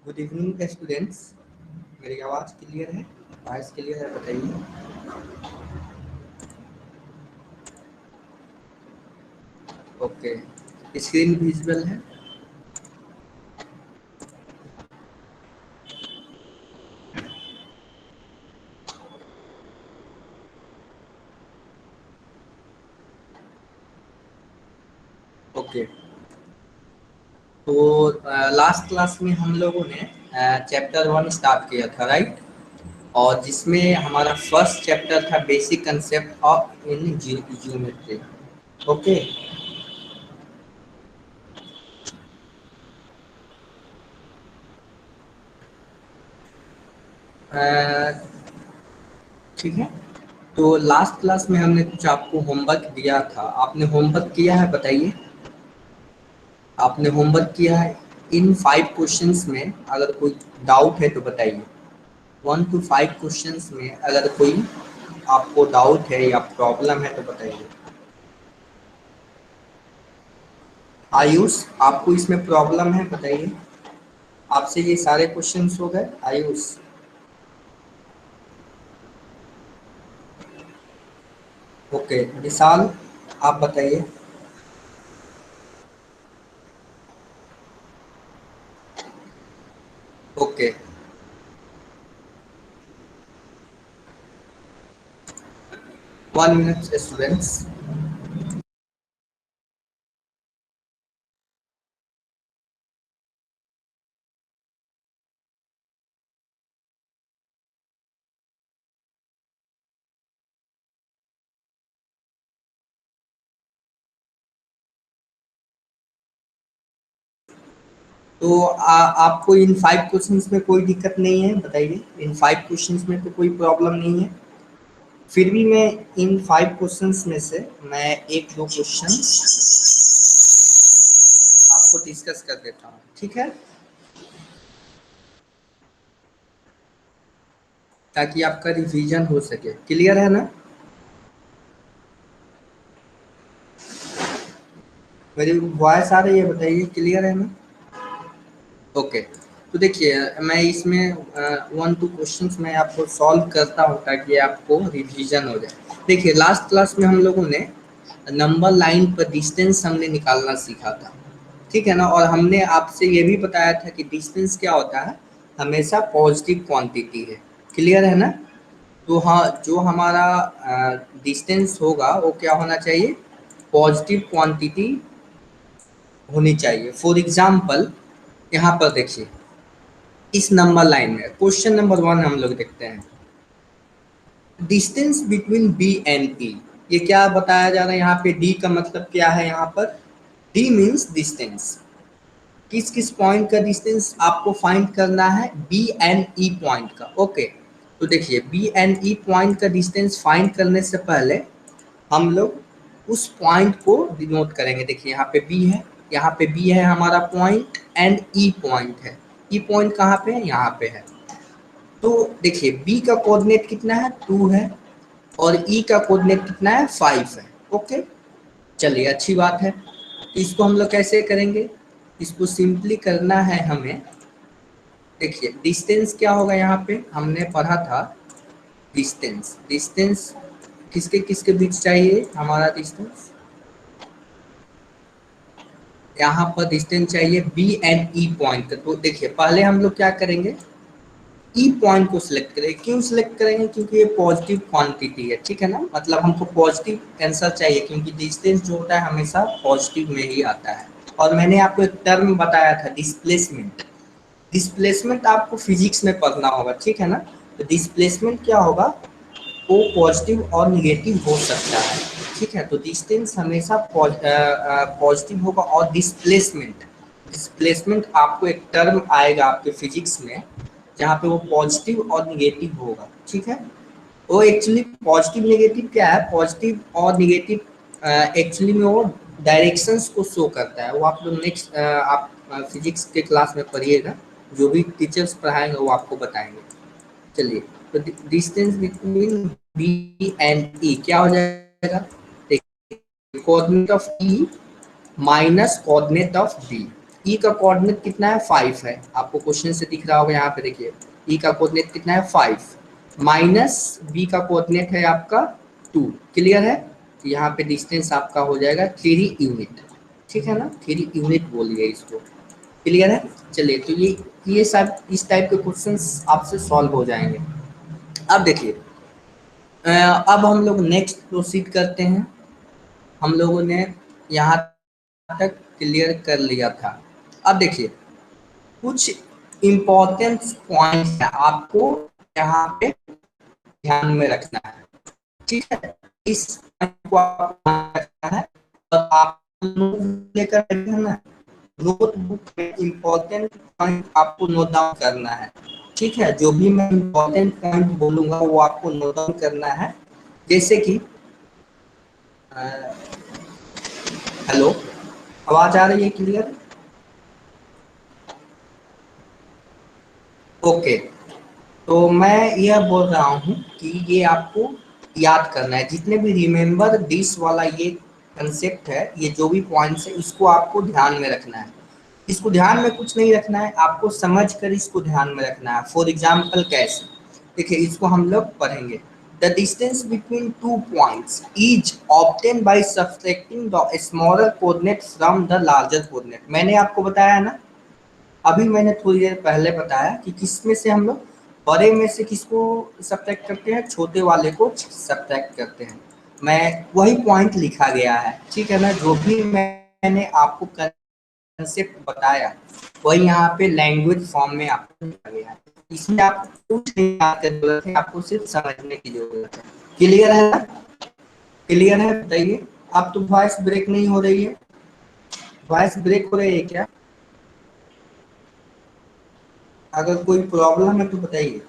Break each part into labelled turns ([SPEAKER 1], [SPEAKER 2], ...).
[SPEAKER 1] Good evening students. मेरी आवाज़ clear है? वॉइस क्लियर है? बताइए। ओके, स्क्रीन विजुअल है? ओके, तो लास्ट क्लास में हम लोगों ने चैप्टर 1 स्टार्ट किया था, राइट? और जिसमें हमारा फर्स्ट चैप्टर था basic concept of in geometry. Okay, ठीक है। तो लास्ट क्लास में हमने कुछ आपको होमवर्क दिया था, आपने होमवर्क किया है? बताइए, आपने होमवर्क किया है? इन 5 क्वेश्चंस में अगर कोई डाउट है तो बताइए। 1 to 5 क्वेश्चंस में अगर कोई आपको डाउट है या प्रॉब्लम है तो बताइए। आयुष, आपको इसमें प्रॉब्लम है? बताइए। आपसे ये सारे क्वेश्चंस हो गए आयुष? ओके, विशाल आप बताइए। Okay, 1 minute students. तो आपको इन 5 क्वेश्चंस में कोई दिक्कत नहीं है? बताइए, इन 5 क्वेश्चंस में तो कोई प्रॉब्लम नहीं है? फिर भी मैं इन 5 क्वेश्चंस में से मैं एक दो क्वेश्चन आपको डिस्कस कर देता हूँ, ठीक है? ताकि आपका रिवीजन हो सके। क्लियर है ना? मेरी वॉइस आ रही है? बताइए, क्लियर है ना? ओके, तो देखिए मैं इसमें 1-2 क्वेश्चंस मैं आपको सॉल्व करता हूँ ताकि आपको रिवीजन हो जाए। देखिए लास्ट क्लास में हम लोगों ने नंबर लाइन पर डिस्टेंस हमने निकालना सीखा था, ठीक है ना? और हमने आपसे ये भी बताया था कि डिस्टेंस क्या होता है, हमेशा पॉजिटिव क्वांटिटी है। क्लियर है ना? तो हाँ, जो हमारा डिस्टेंस होगा वो क्या होना चाहिए? पॉजिटिव क्वांटिटी होनी चाहिए। फॉर एग्जाम्पल यहाँ पर देखिए, इस नंबर लाइन में क्वेश्चन नंबर 1 हम लोग देखते हैं, डिस्टेंस बिटवीन बी एंड ई। ये क्या बताया जा रहा है यहाँ पे? डी का मतलब क्या है यहाँ पर? D means distance. किस किस पॉइंट का डिस्टेंस आपको फाइंड करना है? बी एंड ई पॉइंट का। ओके, तो देखिए बी एंड ई पॉइंट का डिस्टेंस फाइंड करने से पहले हम लोग उस पॉइंट को डिनोट करेंगे। देखिए यहाँ पे बी है, यहाँ पे बी है हमारा पॉइंट, एंड ई पॉइंट है। ई पॉइंट कहाँ पे है? यहाँ पे है। तो देखिए बी का कोऑर्डिनेट कितना है? 2 है, और ई का कोऑर्डिनेट कितना है? 5 है। ओके, चलिए अच्छी बात है। इसको हम लोग कैसे करेंगे? इसको सिंपली करना है हमें। देखिए डिस्टेंस क्या होगा? यहाँ पे हमने पढ़ा था डिस्टेंस। डिस्टेंस किसके किसके बीच चाहिए हमारा डिस्टेंस? यहाँ पर डिस्टेंस चाहिए बी एंड ई पॉइंट का। तो देखिए पहले हम लोग क्या करेंगे? ई पॉइंट को सिलेक्ट करेंगे। क्यों सिलेक्ट करेंगे? क्योंकि ये पॉजिटिव क्वांटिटी है, ठीक है ना? मतलब हमको पॉजिटिव आंसर चाहिए, क्योंकि डिस्टेंस जो होता है हमेशा पॉजिटिव में ही आता है। और मैंने आपको एक टर्म बताया था, डिस्प्लेसमेंट। डिस्प्लेसमेंट आपको फिजिक्स में पढ़ना होगा, ठीक है ना? तो डिस्प्लेसमेंट क्या होगा? वो पॉजिटिव और निगेटिव हो सकता है, ठीक है? तो डिस्टेंस हमेशा पॉजिटिव होगा। और डिस्प्लेसमेंट, डिस्प्लेसमेंट आपको एक टर्म आएगा आपके फिजिक्स में जहाँ पे वो पॉजिटिव और निगेटिव होगा, ठीक है? वो एक्चुअली पॉजिटिव निगेटिव क्या है? पॉजिटिव और निगेटिव एक्चुअली में वो डायरेक्शंस को शो करता है। वो आप लोग नेक्स्ट आप फिजिक्स के क्लास में पढ़िएगा, जो भी टीचर्स पढ़ाएंगे वो आपको बताएंगे। चलिए, तो distance between B and E क्या हो जाएगा? देखिए coordinate of E minus coordinate of B. E का कोऑर्डिनेट कितना है 5 है, आपको क्वेश्चन से दिख रहा होगा यहाँ पे देखिए, ई का कोऑर्डिनेट कितना है 5 माइनस बी का कोऑर्डिनेट है आपका 2। क्लियर है? तो यहाँ पे डिस्टेंस आपका हो जाएगा 3 यूनिट, ठीक है ना, 3 यूनिट बोलिए इसको। क्लियर है? चलिए, तो ये सब इस टाइप के क्वेश्चंस आपसे सॉल्व हो जाएंगे। अब देखिए, अब हम लोग नेक्स्ट प्रोसीड करते हैं। हम लोगों ने यहाँ तक क्लियर कर लिया था। अब देखिए, कुछ इम्पोर्टेंट पॉइंट्स है आपको यहाँ पे ध्यान में रखना है, ठीक है? इस point को आपको ध्यान रखना है और आप नोट लेकर बैठे ना, नोटबुक में इम्पोर्टेंट पॉइंट आपको नोट डाउन करना है, ठीक है? जो भी मैं इम्पोर्टेंट पॉइंट बोलूंगा वो आपको नोट डाउन करना है। जैसे कि हेलो, आवाज आ रही है क्लियर? ओके, तो मैं यह बोल रहा हूँ कि ये आपको याद करना है, जितने भी रिमेंबर दिस वाला ये कंसेप्ट है, ये जो भी पॉइंट्स है इसको आपको ध्यान में रखना है। इसको ध्यान में कुछ नहीं रखना है, आपको समझ कर इसको ध्यान में रखना है। फॉर एग्जाम्पल कैसे, देखिए इसको हम लोग पढ़ेंगे। The distance between 2 points is obtain by subtracting the smaller coordinate from the larger coordinate. मैंने आपको बताया ना, अभी मैंने थोड़ी देर पहले बताया कि किसमें से हम लोग बड़े में से किसको सब्ट्रैक्ट करते हैं, छोटे वाले को सब्ट्रैक्ट करते हैं। मैं वही पॉइंट लिखा गया है, ठीक है ना, जो भी मैंने आपको कंसेप्ट बताया वही यहाँ पे लैंग्वेज फॉर्म में आपको लिखा गया है। इसमें आपको कुछ नहीं याद करने की जरूरत है, आपको सिर्फ समझने की जरूरत है। क्लियर है ना? क्लियर है? बताइए। अब तो वॉइस ब्रेक नहीं हो रही है? वॉइस ब्रेक हो रही है क्या? अगर कोई प्रॉब्लम है तो बताइए।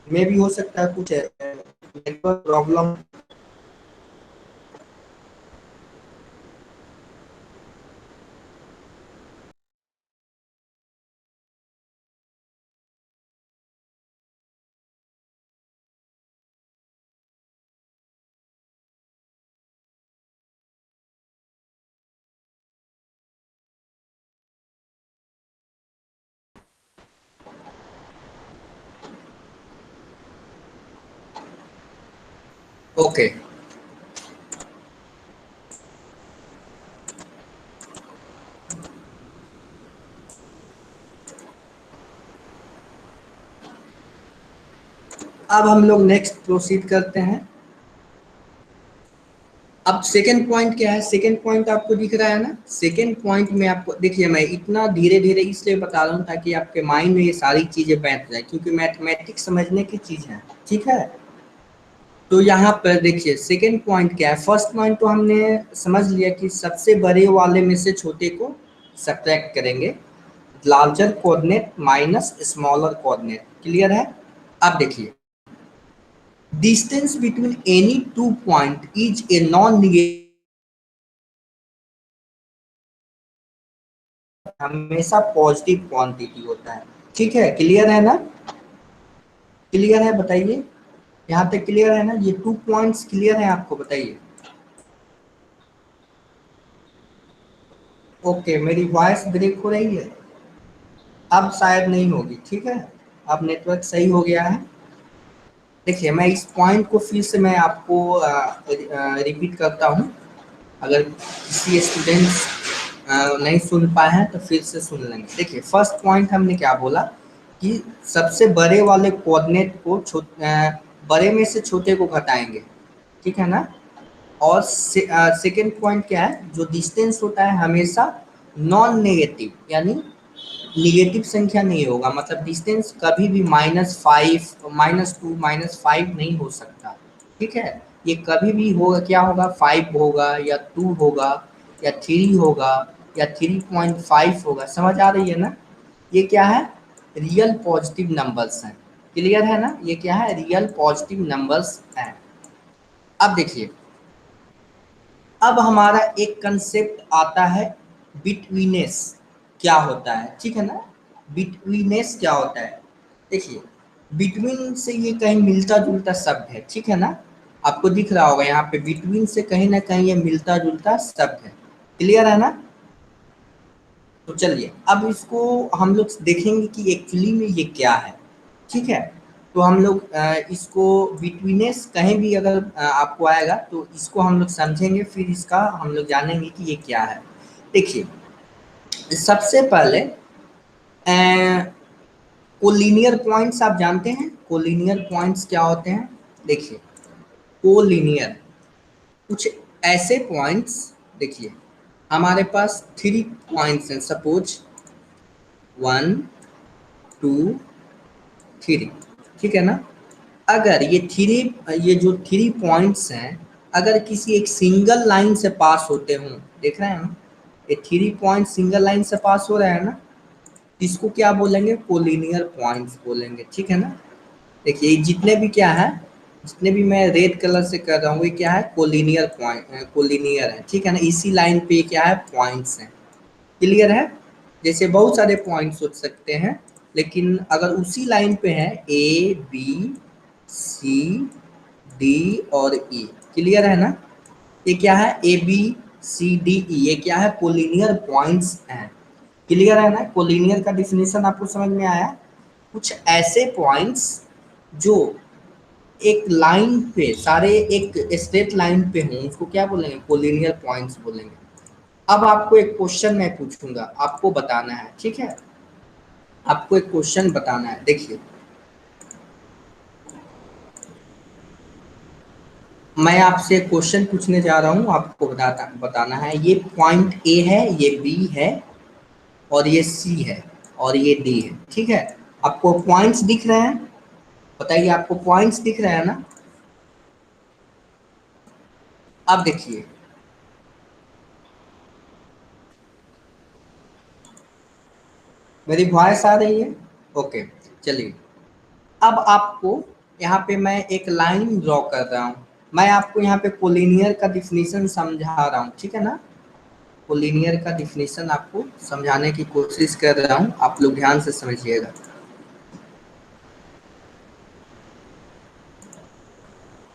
[SPEAKER 1] में भी हो सकता है कुछ नेटवर्क प्रॉब्लम। ओके, अब हम लोग नेक्स्ट प्रोसीड करते हैं। अब सेकेंड पॉइंट क्या है? सेकेंड पॉइंट आपको दिख रहा है ना? सेकेंड पॉइंट में आपको देखिए, मैं इतना धीरे धीरे इसलिए बता रहा हूँ ताकि आपके माइंड में ये सारी चीजें बैठ जाए, क्योंकि मैथमेटिक्स समझने की चीज है, ठीक है? तो यहाँ पर देखिए सेकेंड पॉइंट क्या है। फर्स्ट पॉइंट तो हमने समझ लिया कि सबसे बड़े वाले में से छोटे को सब्ट्रैक्ट करेंगे, larger coordinate minus smaller coordinate. Clear है? अब देखिए, distance between any 2 point is a non negative, हमेशा पॉजिटिव क्वांटिटी होता है, ठीक है? क्लियर है ना? क्लियर है? बताइए, यहाँ तक क्लियर है ना? ये 2 पॉइंट्स क्लियर है आपको? बताइए। ओके, मेरी वॉइस ब्रेक हो रही है? अब शायद नहीं होगी, ठीक है? अब नेटवर्क सही हो गया है। देखिए, मैं इस पॉइंट को फिर से मैं आपको रिपीट करता हूँ, अगर किसी स्टूडेंट्स नहीं सुन पाए हैं तो फिर से सुन लेंगे। देखिए, फर्स्ट पॉइंट हमने क्या बोला कि सबसे बड़े वाले कोऑर्डिनेट को बड़े में से छोटे को घटाएंगे, ठीक है ना? और सेकेंड पॉइंट क्या है, जो डिस्टेंस होता है हमेशा नॉन नेगेटिव, यानी निगेटिव संख्या नहीं होगा, मतलब डिस्टेंस कभी भी -5 -2 -5 नहीं हो सकता, ठीक है? ये कभी भी होगा, क्या होगा, 5 होगा या 2 होगा या 3 होगा या 3.5 होगा। समझ आ रही है ना? ये क्या है? रियल पॉजिटिव नंबर्स हैं। क्लियर है ना? ये क्या है? रियल पॉजिटिव नंबर्स हैं। अब देखिए, अब हमारा एक कंसेप्ट आता है, बिटवीनेस क्या होता है, ठीक है ना? बिटवीनेस क्या होता है? देखिए, बिटवीन से ये कहीं मिलता जुलता शब्द है, ठीक है ना? आपको दिख रहा होगा यहाँ पे बिटवीन से कहीं ना कहीं ये मिलता जुलता शब्द है। क्लियर है ना? तो चलिए अब इसको हम लोग देखेंगे कि एक्चुअली में ये क्या है। ठीक है, तो हम लोग इसको बिटवीनेस कहीं भी अगर आपको आएगा तो इसको हम लोग समझेंगे, फिर इसका हम लोग जानेंगे कि ये क्या है। देखिए सबसे पहले कोलिनियर पॉइंट्स आप जानते हैं, कोलिनियर पॉइंट्स क्या होते हैं? देखिए कोलिनियर कुछ ऐसे पॉइंट्स, देखिए हमारे पास 3 पॉइंट्स हैं, सपोज 1 2 3, ठीक है ना? अगर ये जो 3 पॉइंट्स हैं अगर किसी एक सिंगल लाइन से पास होते हों, देख रहे हैं हम ये 3 पॉइंट सिंगल लाइन से पास हो रहा है ना, इसको क्या बोलेंगे? कोलिनियर पॉइंट्स बोलेंगे। ठीक है ना? देखिए जितने भी क्या है, जितने भी मैं रेड कलर से कर रहा हूँ ये क्या है? कोलिनियर पॉइंट, कोलिनियर है। ठीक है ना? इसी लाइन पे क्या है? पॉइंट्स हैं। क्लियर है? जैसे बहुत सारे पॉइंट्स हो सकते हैं, लेकिन अगर उसी लाइन पे है ए बी सी डी और ई, क्लियर है ना? ये क्या है? A B C D E, ये क्या है? कोलिनियर पॉइंट्स हैं। क्लियर है ना? कोलिनियर का डिफिनेशन आपको समझ में आया? कुछ ऐसे पॉइंट्स जो एक लाइन पे सारे एक स्ट्रेट लाइन पे हों उसको क्या बोलेंगे? कोलिनियर पॉइंट्स बोलेंगे। अब आपको एक क्वेश्चन मैं पूछूंगा, आपको बताना है। ठीक है, आपको एक क्वेश्चन बताना है। देखिए मैं आपसे एक क्वेश्चन पूछने जा रहा हूँ, आपको बताना है। ये पॉइंट ए है, ये बी है और ये सी है और ये डी है। ठीक है, आपको पॉइंट्स दिख रहे हैं? बताइए आपको पॉइंट्स दिख रहे हैं ना? अब देखिए मेरी वॉइस आ रही है? ओके चलिए, अब आपको यहाँ पे मैं एक लाइन ड्रॉ कर रहा हूँ। मैं आपको यहाँ पे कोलिनियर का डिफिनीशन समझा रहा हूँ। ठीक है ना? कोलिनियर का डिफिनीशन आपको समझाने की कोशिश कर रहा हूँ, आप लोग ध्यान से समझिएगा।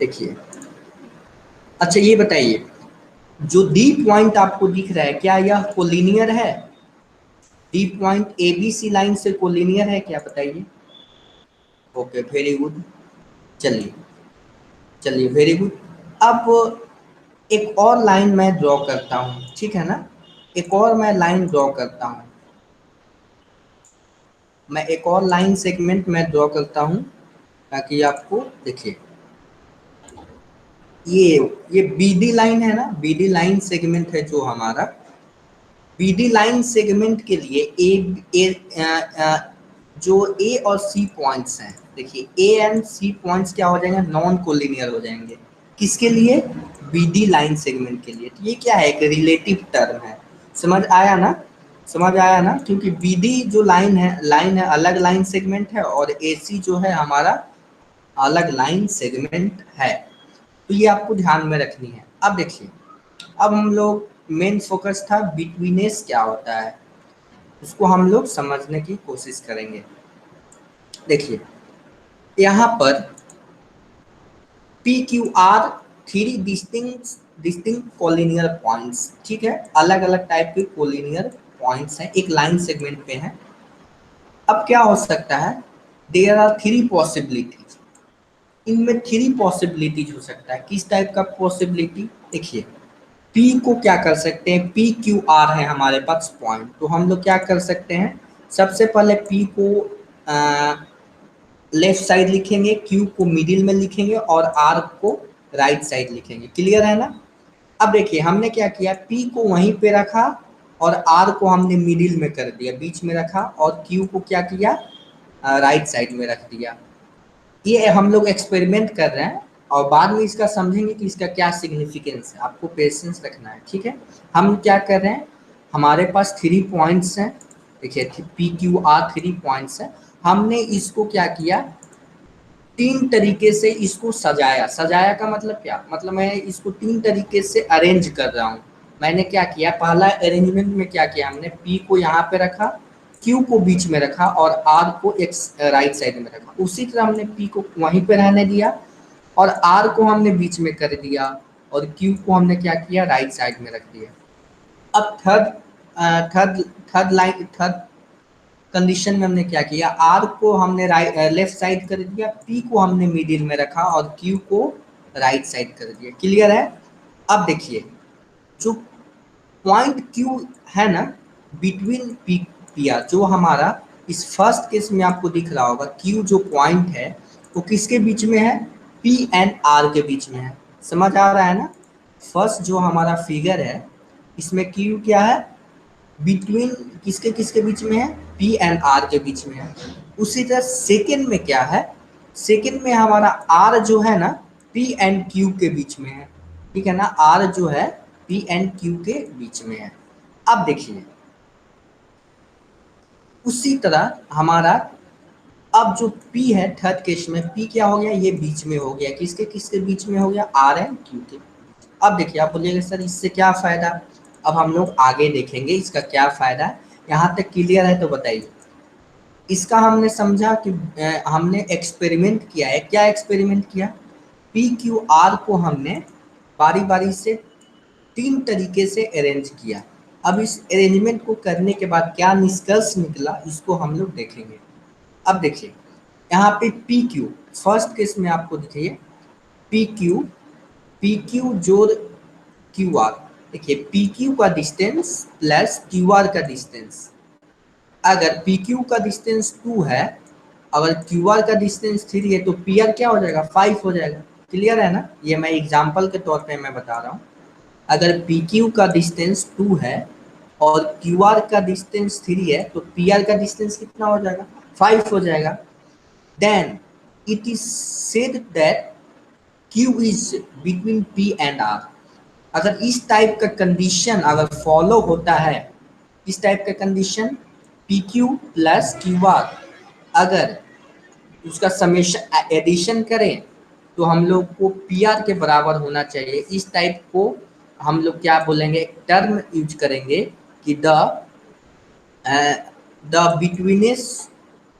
[SPEAKER 1] देखिए अच्छा ये बताइए, जो डी पॉइंट आपको दिख रहा है क्या यह कोलिनियर है? D point A B C line से कोलिनियर है क्या? बताइए। Okay very good. चलिए चलिए वेरी गुड। अब एक और लाइन मैं ड्रॉ करता हूँ। ठीक है ना? एक और मैं लाइन ड्रॉ करता हूँ, मैं एक और लाइन सेगमेंट में ड्रॉ करता हूँ ताकि आपको देखिए ये ये बीडी लाइन है ना, बीडी लाइन सेगमेंट है जो हमारा। बीडी लाइन सेगमेंट के लिए जो ए और सी पॉइंट्स हैं, देखिए ए एंड सी पॉइंट्स क्या हो जाएंगे? नॉन कोलिनियर हो जाएंगे। किसके लिए? बीडी लाइन सेगमेंट के लिए। तो ये क्या है? एक रिलेटिव टर्म है। समझ आया ना? समझ आया ना? क्योंकि बीडी जो लाइन है अलग लाइन सेगमेंट है और एसी जो है हमारा अलग लाइन सेगमेंट है। तो ये आपको ध्यान में रखनी है। अब देखिए, अब हम लोग मेन फोकस था बिटवीनेस क्या होता है, उसको हम लोग समझने की कोशिश करेंगे। देखिए यहाँ पर P Q are 3 distinct collinear points. ठीक है, अलग अलग टाइप के कोलिनियर पॉइंट्स हैं, एक लाइन सेगमेंट पे हैं। अब क्या हो सकता है? There are 3 possibilities. इनमें 3 पॉसिबिलिटीज हो सकता है। किस टाइप का पॉसिबिलिटी? देखिए पी को क्या कर सकते हैं? पी क्यू आर है हमारे पास पॉइंट, तो हम लोग क्या कर सकते हैं? सबसे पहले पी को लेफ्ट साइड लिखेंगे, क्यू को मिडिल में लिखेंगे और आर को राइट साइड लिखेंगे। क्लियर है ना? अब देखिए हमने क्या किया, पी को वहीं पे रखा और आर को हमने मिडिल में कर दिया, बीच में रखा, और क्यू को क्या किया? राइट साइड में रख दिया। ये हम लोग एक्सपेरिमेंट कर रहे हैं और बाद में इसका समझेंगे कि इसका क्या सिग्निफिकेंस है। आपको पेशेंस रखना है। ठीक है, हम क्या कर रहे हैं, हमारे पास 3 पॉइंट्स हैं। देखिए पी क्यू आर 3 पॉइंट्स हैं। हमने इसको क्या किया? 3 तरीके से इसको सजाया। सजाया का मतलब क्या? मतलब मैं इसको 3 तरीके से अरेंज कर रहा हूँ। मैंने क्या किया? पहला अरेंजमेंट में क्या किया हमने? पी को यहाँ पे रखा, क्यू को बीच में रखा और आर को एक राइट साइड में रखा। उसी तरह हमने पी को वहीं पे रहने दिया, और आर को हमने बीच में कर दिया और क्यू को हमने क्या किया, राइट साइड में रख दिया। अब third third line third condition में हमने क्या किया, आर को हमने लेफ्ट साइड कर दिया, पी को हमने मिडिल में रखा और क्यू को राइट साइड कर दिया। क्लियर है? अब देखिए जो पॉइंट क्यू है ना बिटवीन पी पी आर, जो हमारा इस फर्स्ट केस में आपको दिख रहा होगा, क्यू जो पॉइंट है वो किसके बीच में है, पी एंड आर के बीच में है। समझ आ रहा है ना? फर्स्ट जो हमारा फिगर है इसमें क्यू क्या है, बिटवीन किसके किसके बीच में है, पी एंड आर के बीच में है। उसी तरह सेकेंड में क्या है, सेकेंड में हमारा आर जो है ना पी एंड क्यू के बीच में है। ठीक है ना, आर जो है पी एंड क्यू के बीच में है। अब देखिए उसी तरह हमारा अब जो P है थर्ड केस में, P क्या हो गया, ये बीच में हो गया, किसके किसके बीच में हो गया, R एंड Q के। अब देखिए आप बोलिएगा सर इससे क्या फायदा, अब हम लोग आगे देखेंगे इसका क्या फायदा है। यहाँ तक क्लियर है तो बताइए। इसका हमने समझा कि हमने एक्सपेरिमेंट किया है। क्या एक्सपेरिमेंट किया, पी क्यू आर को हमने बारी बारी से तीन तरीके से अरेंज किया। अब इस अरेंजमेंट को करने के बाद क्या निष्कर्ष निकला इसको हम लोग देखेंगे। अब देखिए यहाँ पे पी क्यू फर्स्ट केस में आपको दिखाइए, पी क्यू जोड़ क्यू आर। देखिए पी क्यू का डिस्टेंस प्लस क्यू आर का डिस्टेंस, अगर पी क्यू का डिस्टेंस 2 है, अगर क्यू आर का डिस्टेंस 3 है तो पी आर क्या हो जाएगा, 5 हो जाएगा। क्लियर है ना? ये मैं एग्जाम्पल के तौर पे मैं बता रहा हूँ। अगर पी क्यू का डिस्टेंस 2 है और क्यू आर का डिस्टेंस 3 है तो पी आर का डिस्टेंस कितना हो जाएगा, 5 हो जाएगा। Then it is said that Q is between P and R. अगर इस टाइप का कंडीशन अगर फॉलो होता है, इस टाइप का condition P Q plus Q R, अगर उसका समेशन एडिशन करें तो हम लोग को पी आर के बराबर होना चाहिए। इस टाइप को हम लोग क्या बोलेंगे, टर्म यूज करेंगे कि the betweenness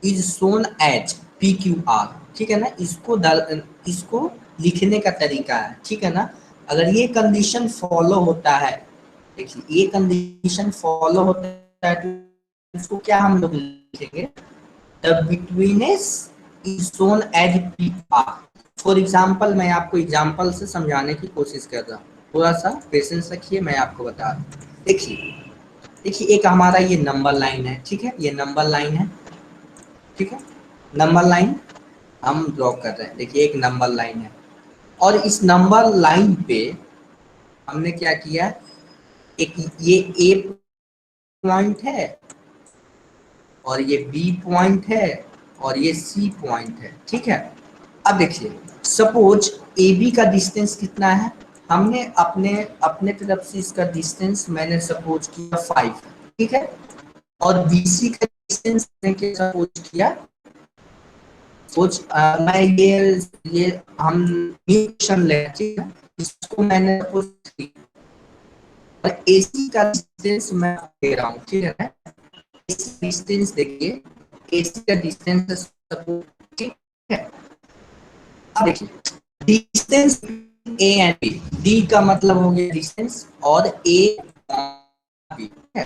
[SPEAKER 1] is shown as P Q R. ठीक है ना, इसको लिखने का तरीका है। ठीक है ना, अगर ये कंडीशन फॉलो होता है, देखिए ये कंडीशन फॉलो होता है तो इसको क्या हम लोग लिखेंगे, the betweenness is shown as P R. For example मैं आपको एग्जाम्पल से समझाने की कोशिश कर रहा हूँ, थोड़ा सा पेशेंस रखिए, मैं आपको बता रहा हूँ। देखिए देखिए एक हमारा ये नंबर लाइन है, ठीक है, ये नंबर लाइन है, ठीक है, नंबर लाइन हम ड्रॉ कर रहे हैं। देखिए एक नंबर लाइन है और इस नंबर लाइन पे हमने क्या किया, एक ये ए पॉइंट है और ये बी पॉइंट है और ये सी पॉइंट है। ठीक है, अब देखिए सपोज ए बी का डिस्टेंस कितना है, हमने अपने अपने तरफ से इसका डिस्टेंस मैंने सपोज किया 5, ठीक है, और बी सी का डिस्टेंस मैंने सपोज किया मैं ये हम न्यूट्रन ले, ठीक है, इसको मैंने सपोज और एसी का डिस्टेंस मैं दे रहा हूँ। ठीक है, डिस्टेंस देखिए, एसी का डिस्टेंस सपोज, ठीक है। अब देखिए distance A and B, D का मतलब हो गया डिस्टेंस और ए बी है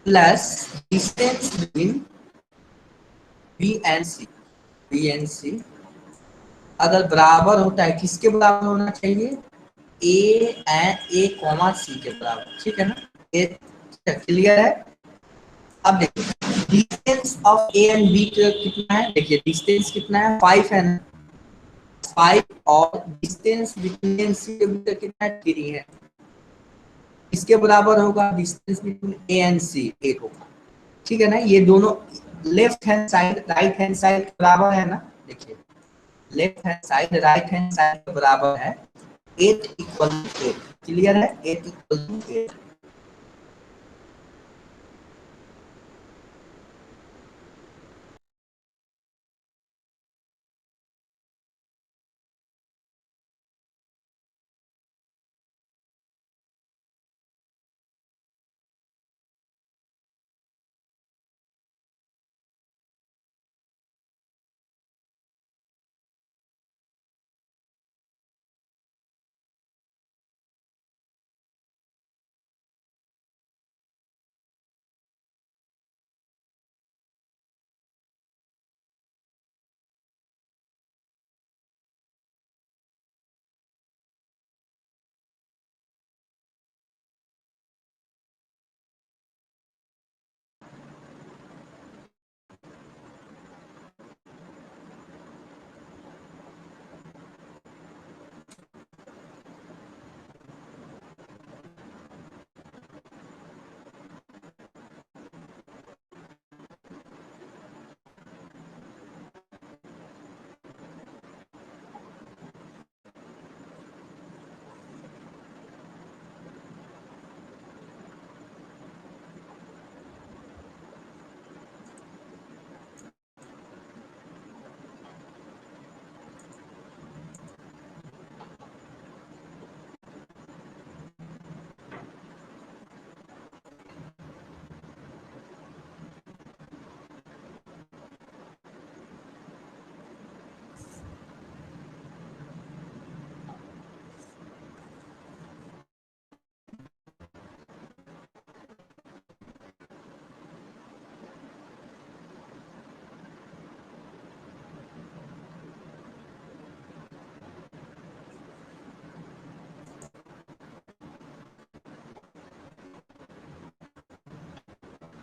[SPEAKER 1] plus distance between B and C, B and C अगर बराबर होता है, किसके बराबर होना चाहिए, ए एंड ए कॉमा सी के बराबर। ठीक है ना, ये क्लियर है? अब देखिए distance of A and B कितना है, देखिए डिस्टेंस कितना है, 5 है ना, 5 और डिस्टेंस बिटवीन सी के बीच कितना है, 3 है। इसके बराबर होगा डिस्टेंस बिटवीन ए एंड सी, 8 होगा। ठीक है ना, ये दोनों left hand side right hand side बराबर है ना, देखिए left hand side right hand side के बराबर है, 8 इक्वल टू 8। क्लियर है, 8 इक्वल टू 8।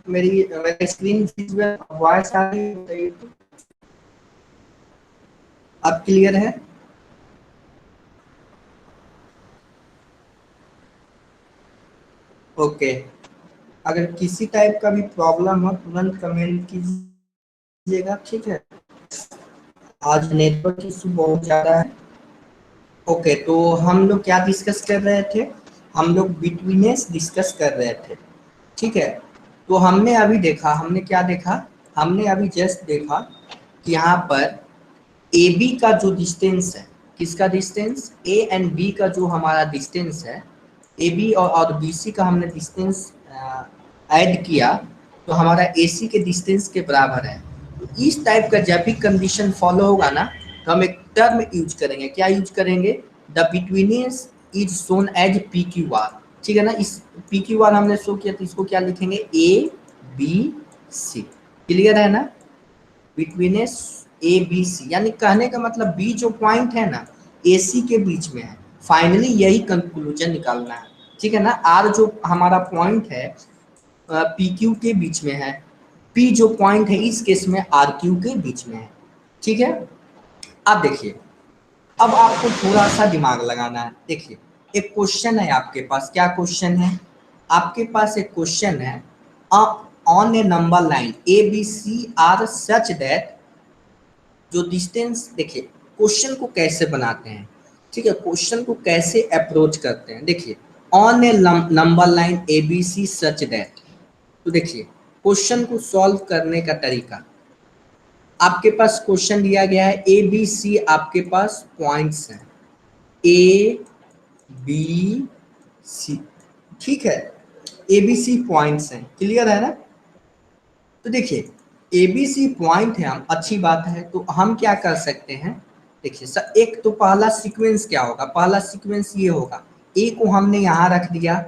[SPEAKER 1] मेरी स्क्रीन वॉइस आ रही है तो अब क्लियर है? ओके, अगर किसी टाइप का भी प्रॉब्लम हो तुरंत कमेंट कीजिएगा, ठीक है। आज नेटवर्क इशू बहुत ज़्यादा है। ओके, तो हम लोग क्या डिस्कस कर रहे थे? हम लोग बिटवीनेस डिस्कस कर रहे थे, ठीक है। तो हमने अभी देखा, हमने क्या देखा? हमने अभी जस्ट देखा कि यहाँ पर ए बी का जो डिस्टेंस है, किसका डिस्टेंस? ए एंड बी का जो हमारा डिस्टेंस है, ए बी और बी सी का हमने डिस्टेंस ऐड किया तो हमारा ए सी के डिस्टेंस के बराबर है। तो इस टाइप का जब भी कंडीशन फॉलो होगा ना तो हम एक टर्म यूज करेंगे। क्या यूज करेंगे? The betweenness is shown as P Q R, ठीक है ना। इस पी क्यू आर हमने शो किया तो इसको क्या लिखेंगे? ए बी सी। क्लियर है ना? बिटवीनेस ए बी सी, यानी कहने का मतलब बी जो पॉइंट है ना ए सी के बीच में है। फाइनली यही कंक्लूजन निकालना है, ठीक है ना। आर जो हमारा पॉइंट है पी क्यू के बीच में है, पी जो पॉइंट है इस केस में आर क्यू के बीच में है, ठीक है। अब देखिए, अब आपको थोड़ा सा दिमाग लगाना है। देखिए, एक क्वेश्चन है आपके पास। क्या क्वेश्चन है आपके पास? एक क्वेश्चन है on a number line A B C are such that, जो डिस्टेंस, देखिए क्वेश्चन को कैसे बनाते हैं, ठीक है, क्वेश्चन को कैसे अप्रोच करते हैं। देखिए, on a number line A B C such that, तो देखिए क्वेश्चन को सॉल्व करने का तरीका, आपके पास क्वेश्चन दिया गया है ए बी सी, आपके पास पॉइंट्स हैं ए बी सी, ठीक है। ए बी सी पॉइंट्स हैं, क्लियर है ना। तो देखिए ए बी सी पॉइंट है, हम अच्छी बात है। तो हम क्या कर सकते हैं? देखिए सर, एक तो पहला सीक्वेंस क्या होगा? पहला सीक्वेंस ये होगा, ए को हमने यहाँ रख दिया,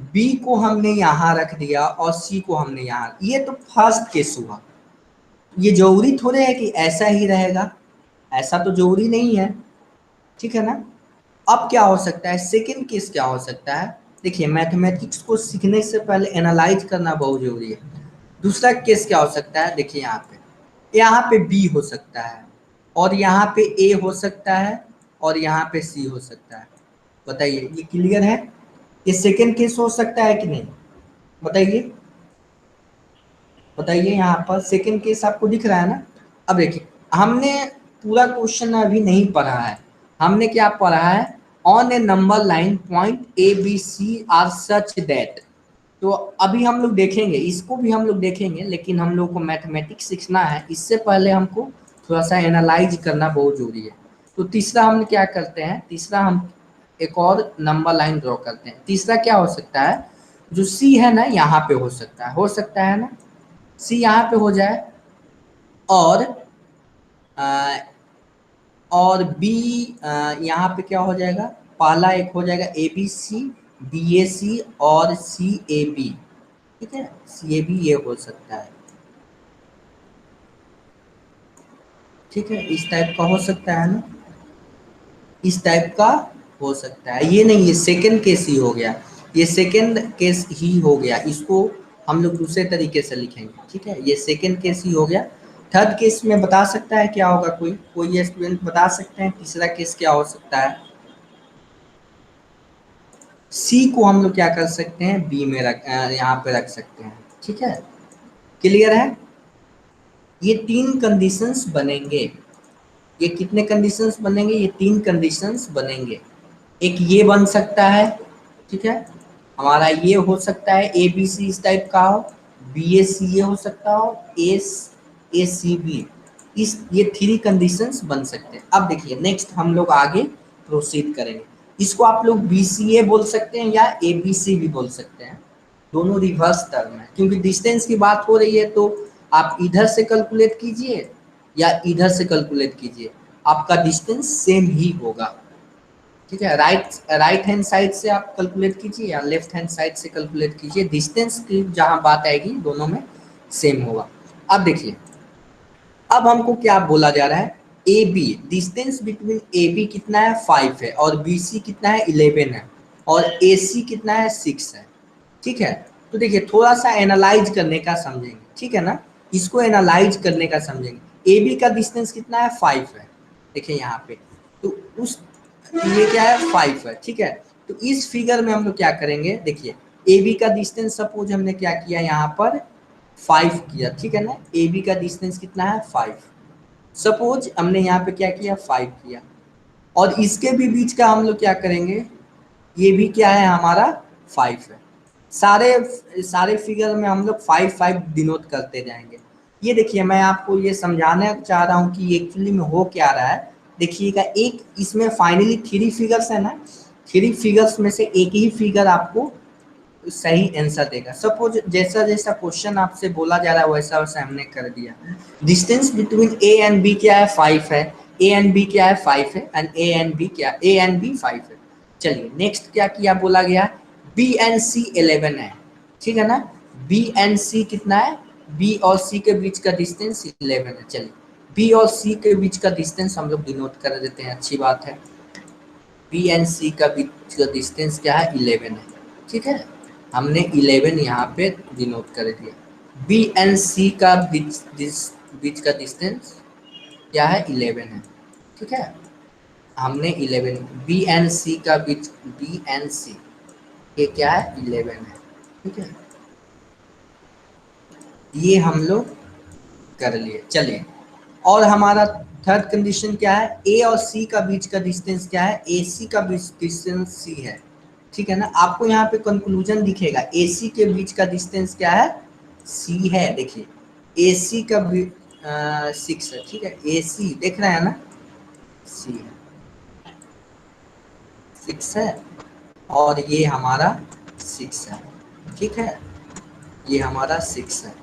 [SPEAKER 1] बी को हमने यहाँ रख दिया और सी को हमने यहाँ, ये तो फर्स्ट केस हुआ। ये जरूरी थोड़े है कि ऐसा ही रहेगा, ऐसा तो जरूरी नहीं है, ठीक है ना। अब क्या हो सकता है? सेकंड केस क्या हो सकता है? देखिए, मैथमेटिक्स को सीखने से पहले एनालाइज करना बहुत जरूरी है। दूसरा केस क्या हो सकता है? देखिए यहाँ पे बी हो सकता है और यहाँ पे ए हो सकता है और यहाँ पे सी हो सकता है। बताइए, ये क्लियर है? ये सेकंड केस हो सकता है कि नहीं? बताइए बताइए, यहाँ पर सेकंड केस आपको दिख रहा है ना। अब देखिए, हमने पूरा क्वेश्चन अभी नहीं पढ़ा है। हमने क्या पढ़ा है? On a number line point A B C are such that. तो अभी हम लोग देखेंगे, इसको भी हम लोग देखेंगे, लेकिन हम लोग को मैथमेटिक्स सीखना है, इससे पहले हमको थोड़ा सा एनालाइज करना बहुत जरूरी है। तो तीसरा हम क्या करते हैं? तीसरा हम एक और नंबर लाइन ड्रॉ करते हैं। तीसरा क्या हो सकता है? जो सी है ना यहाँ पे हो सकता है ना, सी यहाँ पे हो जाए और आ, और बी यहाँ पे क्या हो जाएगा? पहला एक हो जाएगा ए बी सी, बी ए सी और सी ए बी, ठीक है। सी ए बी ये हो सकता है, ठीक है, इस टाइप का हो सकता है ना, इस टाइप का हो सकता है। ये नहीं, ये सेकंड केस ही हो गया, ये सेकंड केस ही हो गया। इसको हम लोग दूसरे तरीके से लिखेंगे, ठीक है। ये सेकंड केस ही हो गया। थर्ड केस में बता सकता है क्या होगा? कोई कोई स्टूडेंट बता सकते हैं तीसरा केस क्या हो सकता है? सी को हम लोग क्या कर सकते हैं? बी में यहाँ पे रख सकते हैं, ठीक है। क्लियर है? ये तीन कंडीशंस बनेंगे। ये कितने कंडीशंस बनेंगे? ये तीन कंडीशंस बनेंगे। एक ये बन सकता है, ठीक है, हमारा ये हो सकता है ए बी सी इस टाइप का हो, बी ए सी ये हो सकता हो, ए सी बी, इस ये थ्री कंडीशंस बन सकते हैं। अब देखिए, नेक्स्ट हम लोग आगे प्रोसीड करेंगे। इसको आप लोग बी सी ए बोल सकते हैं या ए बी सी भी बोल सकते हैं, दोनों रिवर्स टर्म है। क्योंकि डिस्टेंस की बात हो रही है तो आप इधर से कैलकुलेट कीजिए या इधर से कैलकुलेट कीजिए, आपका डिस्टेंस सेम ही होगा, ठीक है। राइट हैंड साइड से आप कैलकुलेट कीजिए या लेफ्ट हैंड साइड से कैलकुलेट कीजिए, डिस्टेंस की जहां बात आएगी दोनों में सेम होगा। अब देखिए, अब हमको क्या बोला जा रहा है? A B, distance between A B कितना है? 5 है और बी सी कितना है? 11 है और ए सी कितना है? 6 है, ठीक है। तो देखिए थोड़ा सा एनालाइज करने का समझेंगे, ठीक है ना, इसको एनालाइज करने का समझेंगे। ए बी का डिस्टेंस कितना है 5 है, देखिए यहाँ पे, तो उस ये क्या है 5 है, ठीक है। तो इस फिगर में हम लोग क्या करेंगे, देखिए ए बी का डिस्टेंस सपोज हमने क्या किया यहाँ पर 5 किया, ठीक है ना, ए बी का डिस्टेंस कितना है 5, सपोज हमने यहाँ पे क्या किया 5 किया, और इसके भी बीच का हम लोग क्या करेंगे, ये भी क्या है हमारा 5 है। सारे सारे फिगर में हम लोग 5 5 डिनोट करते जाएंगे। ये देखिए मैं आपको ये समझाना चाह रहा हूँ कि एक्चुअली में हो क्या रहा है। देखिएगा एक इसमें फाइनली 3 फिगर्स है ना, 3 फिगर्स में से एक ही फिगर आपको सही आंसर देगा। सपोज जैसा जैसा क्वेश्चन आपसे बोला जा रहा है वैसा वैसा हमने कर दिया। Distance between A and B क्या है 5 है, ए एंड बी क्या है 5 है, एंड ए एंड बी क्या, ए एंड बी 5 है। चलिए नेक्स्ट क्या किया बोला गया, बी एंड सी 11 है, ठीक है ना, बी एंड सी कितना है, बी और सी के बीच का डिस्टेंस 11 है। चलिए बी और सी के बीच का डिस्टेंस हम लोग डिनोट कर देते हैं, अच्छी बात है। बी एंड सी का बीच का डिस्टेंस क्या है 11 है, ठीक है, हमने 11 यहाँ पे डिनोट कर दिया। बी एंड सी का बीच का डिस्टेंस क्या है 11 है, ठीक है, हमने 11 बी एंड सी का बीच, बी एंड सी ये क्या है 11 है, ठीक है, ये हम लोग कर लिए। चलिए और हमारा थर्ड कंडीशन क्या है, ए और सी का बीच का डिस्टेंस क्या है, ए सी का बीच डिस्टेंस सी है, ठीक है ना, आपको यहाँ पे कंक्लूजन दिखेगा ए सी के बीच का डिस्टेंस क्या है सी है। देखिए ए सी का 6 है, ठीक है, ए सी देख रहे हैं ना, सी है 6 है, और ये हमारा 6 है, ठीक है, ये हमारा 6 है,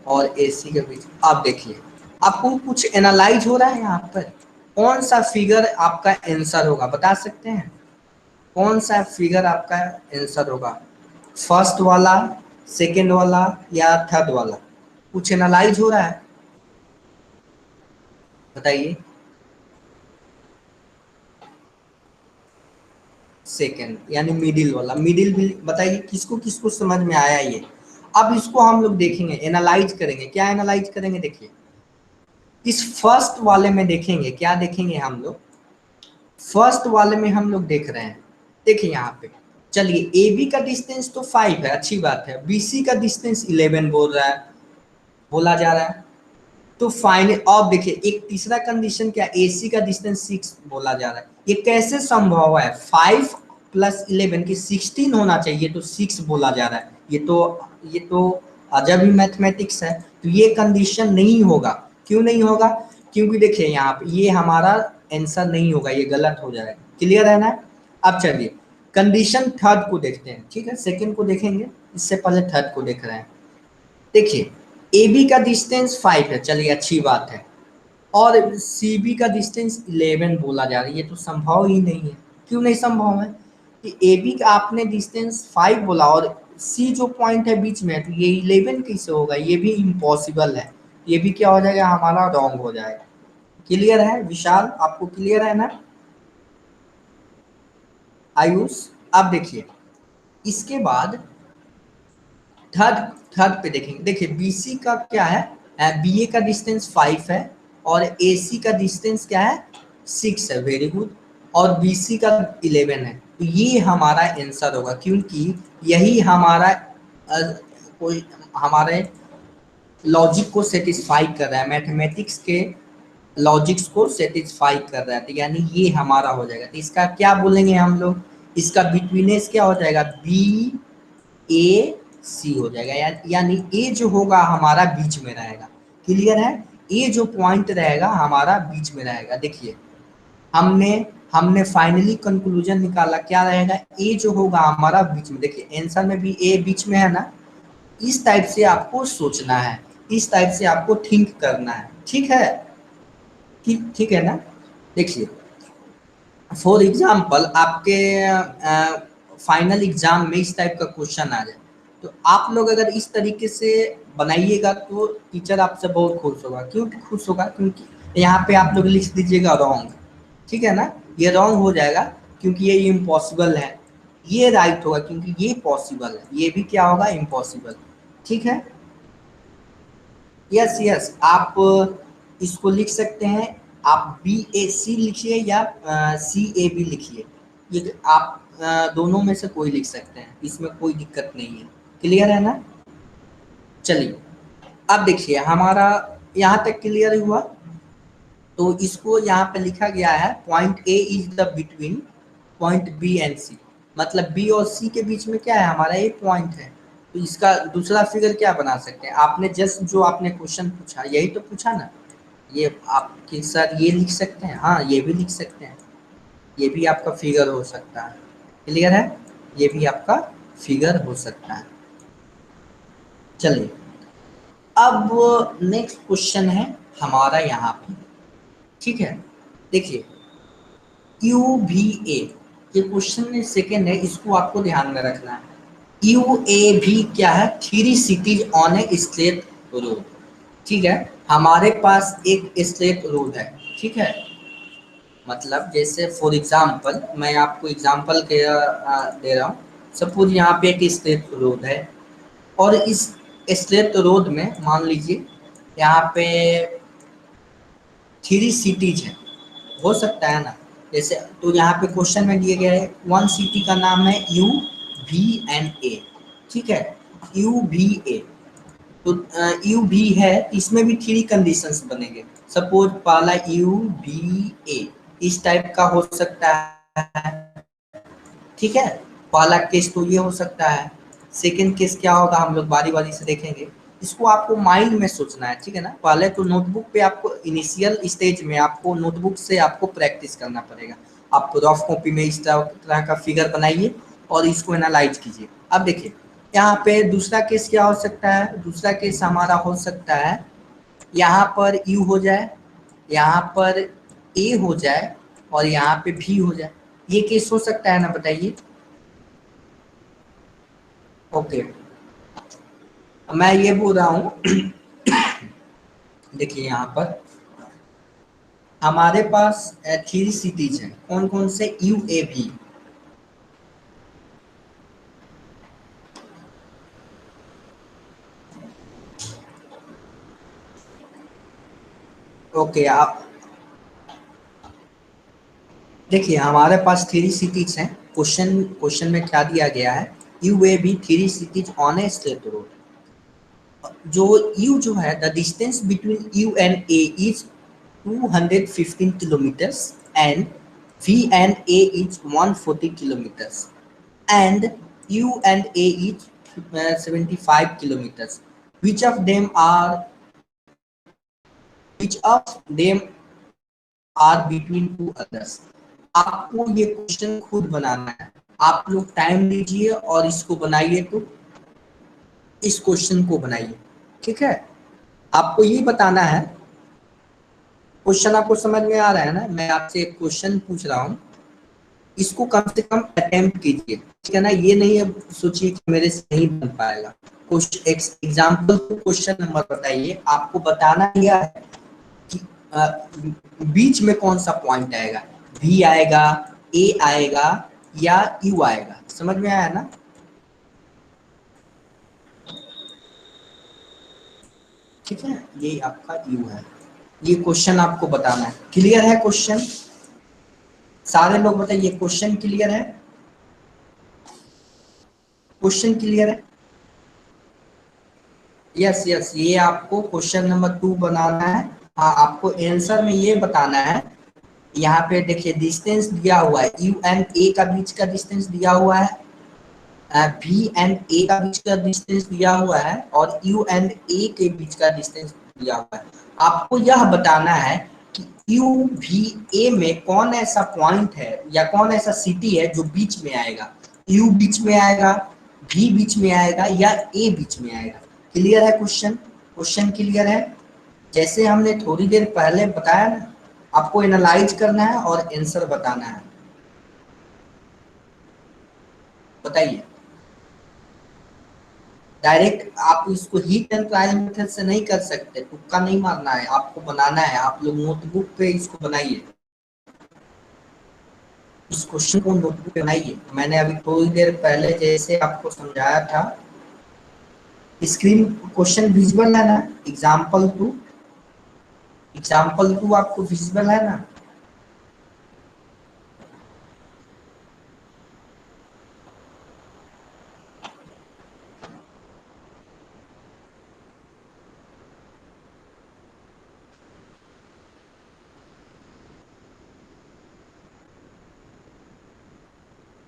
[SPEAKER 1] और ए सी के बीच। आप देखिए आपको कुछ एनालाइज हो रहा है यहाँ पर, कौन सा फिगर आपका आंसर होगा बता सकते हैं, कौन सा फिगर आपका आंसर होगा, फर्स्ट वाला, सेकंड वाला, या थर्ड वाला, कुछ एनालाइज हो रहा है बताइए। सेकंड यानी मिडिल वाला, मिडिल भी बताइए किसको किसको समझ में आया ये। अब इसको हम लोग देखेंगे, एनालाइज करेंगे, क्या एनालाइज करेंगे, देखिए इस फर्स्ट वाले में देखेंगे, क्या देखेंगे हम लोग, फर्स्ट वाले में हम लोग देख रहे हैं, देखिए यहाँ पे, चलिए ए बी का डिस्टेंस तो 5 है, अच्छी बात है, बी सी का डिस्टेंस 11 बोल रहा है, बोला जा रहा है, तो फाइनल। अब देखिए एक तीसरा कंडीशन क्या, ए सी का डिस्टेंस 6 बोला जा रहा है, ये कैसे संभव है, 5 प्लस 11 की 16 होना चाहिए, तो 6 बोला जा रहा है, ये तो अजब ही मैथमेटिक्स है, तो ये कंडीशन नहीं होगा। क्यों नहीं होगा, क्योंकि देखिए यहाँ पे ये हमारा आंसर नहीं होगा, ये गलत हो जाएगा, क्लियर है ना। अब चलिए कंडीशन थर्ड को देखते हैं, ठीक है, सेकंड को देखेंगे, इससे पहले थर्ड को देख रहे हैं। देखिए ए बी का डिस्टेंस 5 है, चलिए अच्छी बात है, और सी बी का डिस्टेंस 11 बोला जा रहा है, ये तो संभव ही नहीं है। क्यों नहीं संभव है कि ए बी का आपने डिस्टेंस 5 बोला और सी जो पॉइंट है बीच में, तो ये 11 कैसे होगा, ये भी इम्पॉसिबल है, ये भी क्या हो जाएगा हमारा रॉन्ग हो जाएगा। क्लियर है विशाल, आपको क्लियर है ना आयुष। अब देखिए इसके बाद थर्ड थर्ड पे देखेंगे, देखिए बीसी का क्या है, बी ए का डिस्टेंस 5 है, और ए सी का डिस्टेंस क्या है 6 है, वेरी गुड, और बी सी का 11 है, तो ये हमारा आंसर होगा, क्योंकि यही हमारा कोई हमारे लॉजिक को सेटिस्फाई कर रहा है, मैथमेटिक्स के लॉजिक्स को सेटिस्फाई कर रहा है, तो यानी ये हमारा हो जाएगा। तो इसका क्या बोलेंगे हम लोग, इसका बिटवीनेस क्या हो जाएगा, बी ए सी हो जाएगा, यानी ए जो होगा हमारा बीच में रहेगा, क्लियर है, ए जो पॉइंट रहेगा हमारा बीच में रहेगा। देखिए हमने हमने फाइनली कंक्लूजन निकाला, क्या रहेगा, ए जो होगा हमारा बीच में, देखिए आंसर में भी ए बीच में है ना, इस टाइप से आपको सोचना है, इस टाइप से आपको थिंक करना है, ठीक है, ठीक ठीक है ना। देखिए फॉर एग्जाम्पल आपके फाइनल एग्जाम में इस टाइप का क्वेश्चन आ जाए, तो आप लोग अगर इस तरीके से बनाइएगा तो टीचर आपसे बहुत खुश होगा। क्यों खुश होगा, क्योंकि यहाँ पे आप लोग लिख दीजिएगा रॉन्ग, ठीक है ना, ये रॉन्ग हो जाएगा क्योंकि ये इम्पॉसिबल है, ये राइट होगा क्योंकि ये पॉसिबल है, ये भी क्या होगा, इम्पॉसिबल। ठीक है, यस यस, आप इसको लिख सकते हैं, आप बी ए सी लिखिए या सी ए बी लिखिए, ये आप दोनों में से कोई लिख सकते हैं, इसमें कोई दिक्कत नहीं है। क्लियर है ना? चलिए अब देखिए हमारा यहाँ तक क्लियर हुआ। तो इसको यहाँ पे लिखा गया है point A is the between point B and C, मतलब बी और सी के बीच में क्या है, हमारा ये पॉइंट है। तो इसका दूसरा फिगर क्या बना सकते हैं, आपने जस्ट जो आपने क्वेश्चन पूछा यही तो पूछा ना, ये आपके सर ये लिख सकते हैं, हाँ ये भी लिख सकते हैं, ये भी आपका फिगर हो सकता है। क्लियर है, ये भी आपका फिगर हो सकता है। चलिए अब नेक्स्ट क्वेश्चन है हमारा यहाँ पे। ठीक है, देखिए यू भी ए, ये क्वेश्चन सेकेंड है, इसको आपको ध्यान में रखना है। यू ए भी क्या है, three cities on a straight road. ठीक है, हमारे पास एक स्ट्रेट रोड है। ठीक है, मतलब जैसे फॉर एग्जांपल मैं आपको एग्जांपल के दे रहा हूँ। सपोज यहाँ पे एक स्ट्रेट रोड है और इस स्ट्रेट रोड में मान लीजिए यहाँ पे थ्री सिटीज है, हो सकता है ना, जैसे तो यहाँ पे क्वेश्चन में दिए गए है वन सिटी का नाम है यू भी एंड ए। ठीक है, यू भी ए, तो यू भी है, इसमें भी थ्री कंडीशंस बनेंगे। सपोज पहला यू बी ए इस टाइप का हो सकता है। ठीक है, पहला केस तो ये हो सकता है। सेकंड केस क्या होगा, हम लोग बारी बारी से देखेंगे। इसको आपको माइंड में सोचना है। ठीक है ना, पहले तो नोटबुक पे आपको इनिशियल स्टेज में आपको नोटबुक से आपको प्रैक्टिस करना पड़ेगा। आप रफ कॉपी में इस तरह का फिगर बनाइए और इसको एनालाइज कीजिए। अब देखिए यहाँ पे दूसरा केस क्या हो सकता है, दूसरा केस हमारा हो सकता है यहाँ पर यू हो जाए, यहाँ पर ए हो जाए और यहाँ पे भी हो जाए। ये केस हो सकता है ना, बताइए। ओके, मैं ये बोल रहा हूँ देखिए यहाँ पर हमारे पास थ्री सिटीज हैं, कौन कौन से, यू ए भी। ओके, आप देखिए हमारे पास थ्री सिटीज हैं। क्वेश्चन क्वेश्चन में क्या दिया गया है, U A B three cities on a straight road. जो यू जो है, the distance between U and A is 215 kilometers and V and A is 140 kilometers and U and A is 75 kilometers. Which of them are which of them are between two others? आपको ये question खुद बनाना है। आप लोग time लीजिए और इसको बनाइए, तो इस क्वेश्चन को बनाइए। ठीक है, आपको ये बताना है। क्वेश्चन आपको समझ में आ रहा है ना, मैं आपसे एक क्वेश्चन पूछ रहा हूँ, इसको कम से कम अटेम्प्ट कीजिए। ठीक है ना, ये नहीं है सोचिए कि मेरे से नहीं बन पाएगा। क्वेश्चन एग्जाम्पल क्वेश्चन नंबर बताइए, आपको बताना यह है कि बीच में कौन सा पॉइंट आएगा, भी आएगा, ए आएगा या यू आएगा। समझ में आया ना? ठीक है, ये आपका यू है, ये क्वेश्चन आपको बताना है। क्लियर है क्वेश्चन? सारे लोग बताइए, क्वेश्चन क्लियर है? क्वेश्चन क्लियर है? यस यस, ये आपको क्वेश्चन नंबर 2 बनाना है। हाँ, आपको आंसर में ये बताना है। यहाँ पे देखिए डिस्टेंस दिया हुआ है, यू एंड ए का बीच का डिस्टेंस दिया हुआ है, बी एंड ए का बीच का डिस्टेंस दिया हुआ है और यू एंड ए के बीच का डिस्टेंस दिया हुआ है। आपको यह बताना है कि यू भी ए में कौन ऐसा पॉइंट है या कौन ऐसा सिटी है जो बीच में आएगा। यू बीच में आएगा, भी बीच में आएगा या ए बीच में आएगा। क्लियर है क्वेश्चन? क्वेश्चन क्लियर है? जैसे हमने थोड़ी देर पहले बताया ना, आपको एनालाइज करना है और आंसर बताना है। बताइए, डायरेक्ट आप इसको हीट एंड ट्रायल मेथड से नहीं कर सकते, तुक्का नहीं मारना है, आपको बनाना है। आप लोग नोटबुक पे इसको बनाइए। इस क्वेश्चन को नोटबुक पे बनाइए। मैंने अभी थोड़ी देर पहले जैसे आपको समझाया था, स्क्रीन क्वेश्चन विजिबल है ना? एग्जाम्पल टू आपको विजिबल है ना?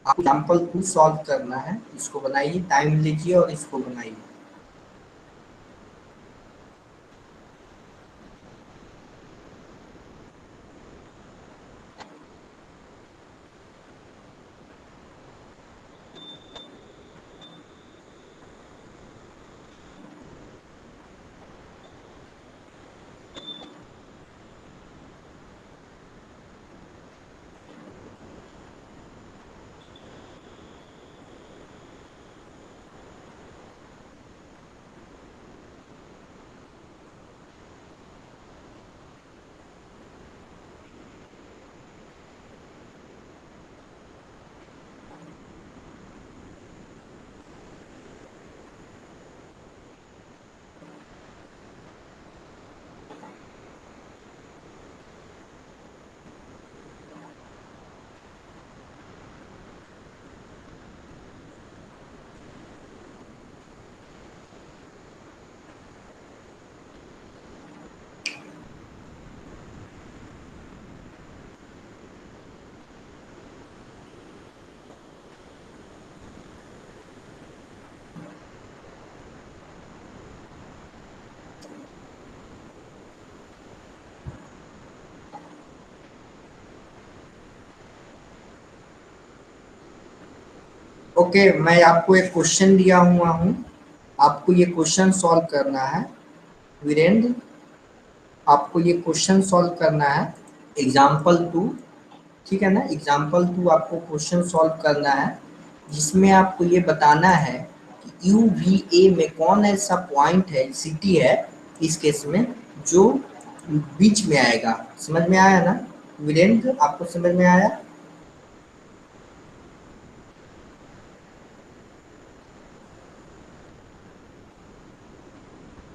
[SPEAKER 1] आप एग्जाम्पल 2 सॉल्व करना है, इसको बनाइए, टाइम लीजिए और इसको बनाइए। ओके, मैं आपको एक क्वेश्चन दिया हुआ हूँ, आपको ये क्वेश्चन सॉल्व करना है। वीरेंद्र, आपको ये क्वेश्चन सॉल्व करना है, एग्जाम्पल 2। ठीक है ना? एग्जाम्पल 2 आपको क्वेश्चन सॉल्व करना है, जिसमें आपको ये बताना है कि यू वी ए में कौन ऐसा पॉइंट है, सिटी है इस केस में, जो बीच में आएगा। समझ में आया ना वीरेंद्र? आपको समझ में आया?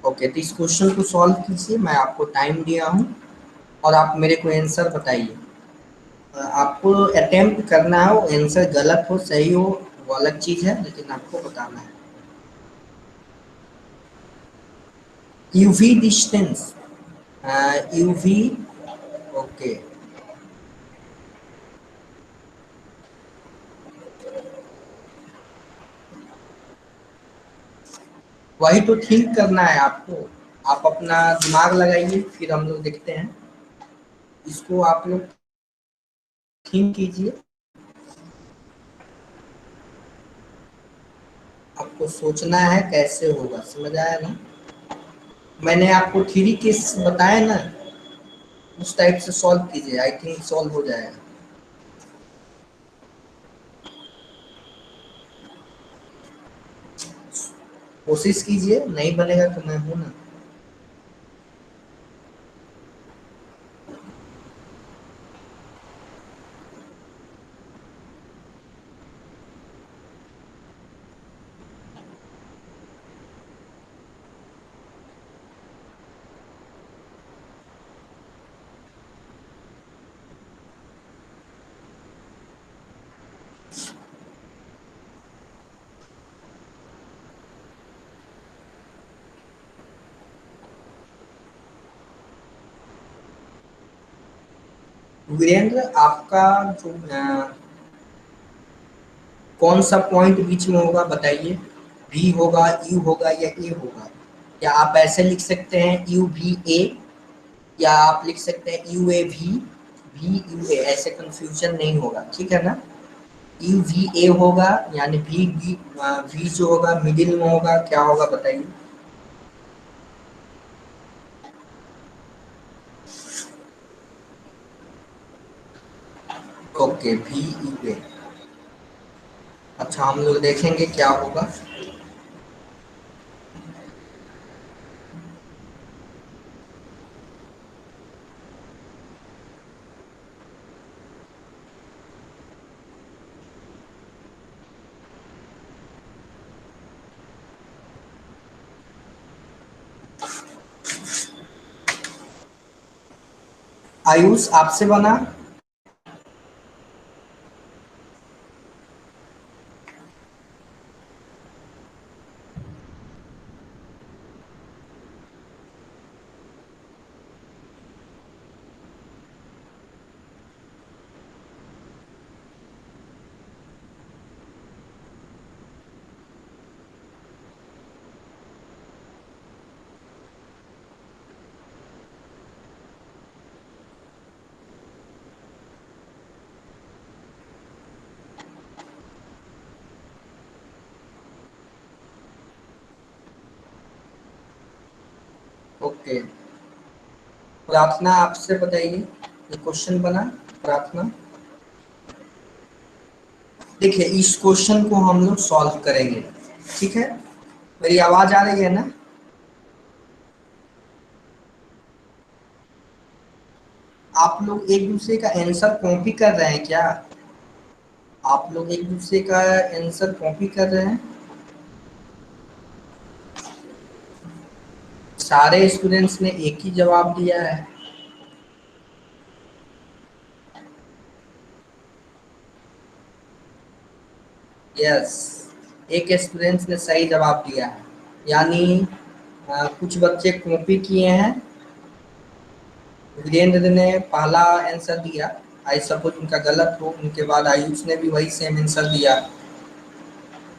[SPEAKER 1] ओके, तो इस क्वेश्चन को सॉल्व कीजिए, मैं आपको टाइम दिया हूँ और आप मेरे को आंसर बताइए। आपको अटेम्प्ट करना है, वो आंसर गलत हो सही हो वो अलग चीज़ है, लेकिन आपको बताना है। यूवी डिस्टेंस, यूवी, ओके, वही तो ठीक करना है आपको। आप अपना दिमाग लगाइए, फिर हम लोग देखते हैं। इसको आप लोग ठीक कीजिए, आपको सोचना है कैसे होगा, समझ आया ना? मैंने आपको थ्री केस बताया ना, उस टाइप से सॉल्व कीजिए, आई थिंक सॉल्व हो जाएगा। कोशिश कीजिए, नहीं बनेगा तो मैं हूं ना। वीरेंद्र, आपका जो कौन सा पॉइंट बीच में होगा बताइए? बी होगा, यू होगा या ए होगा? या आप ऐसे लिख सकते हैं यू भी ए, या आप लिख सकते हैं यू ए भी यू ए, ऐसे कंफ्यूजन नहीं होगा, ठीक है ना? यू वी ए होगा, यानी भी जो होगा मिडिल में होगा, क्या होगा बताइए? ओके, भी यू ए। अच्छा, हम लोग देखेंगे क्या होगा। आयुष आपसे बना। ओके, प्रार्थना आपसे बताइए, ये क्वेश्चन बना। प्रार्थना, देखिए इस क्वेश्चन को हम लोग सॉल्व करेंगे, ठीक है। मेरी आवाज आ रही है ना? आप लोग एक दूसरे का आंसर कॉपी कर रहे हैं क्या? आप लोग एक दूसरे का आंसर कॉपी कर रहे हैं? सारे स्टूडेंट्स ने एक ही जवाब दिया है। यस, एक स्टूडेंट ने सही जवाब दिया है, यानी कुछ बच्चे कॉपी किए हैं। वीरेंद्र ने पहला आंसर दिया, आई सपोज उनका गलत हो, उनके बाद आयुष ने भी वही सेम आंसर दिया,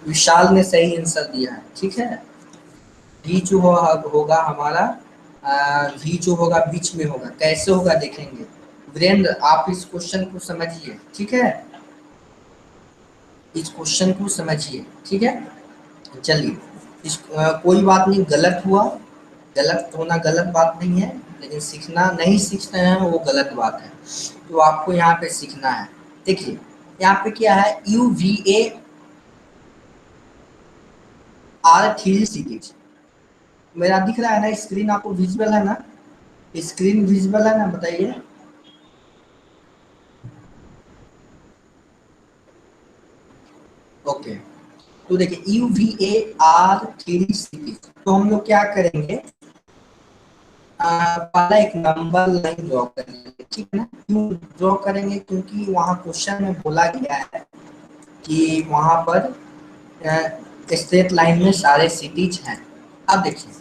[SPEAKER 1] विशाल ने सही आंसर दिया है, ठीक है। भी जो होगा हमारा, भी जो होगा बीच में होगा, कैसे होगा देखेंगे। वीरेंद्र आप इस क्वेश्चन को समझिए, ठीक है, इस क्वेश्चन को समझिए, ठीक है। चलिए, कोई बात नहीं, गलत हुआ, गलत होना गलत बात नहीं है, लेकिन सीखना नहीं सीखते हैं वो गलत बात है। तो आपको यहाँ पे सीखना है। देखिए यहाँ पे क्या है, UVAR3 मेरा दिख रहा है ना, स्क्रीन आपको विजुअल है ना? स्क्रीन विजुअल है ना, बताइए। ओके, तो देखिए UVAR3 तो हम लोग क्या करेंगे, पहला एक नंबर लाइन ड्रॉ करेंगे, ठीक है ना। क्यों ड्रॉ करेंगे, क्योंकि वहाँ क्वेश्चन में बोला गया है कि वहाँ पर स्ट्रेट लाइन में सारे सिटीज हैं। अब देखिए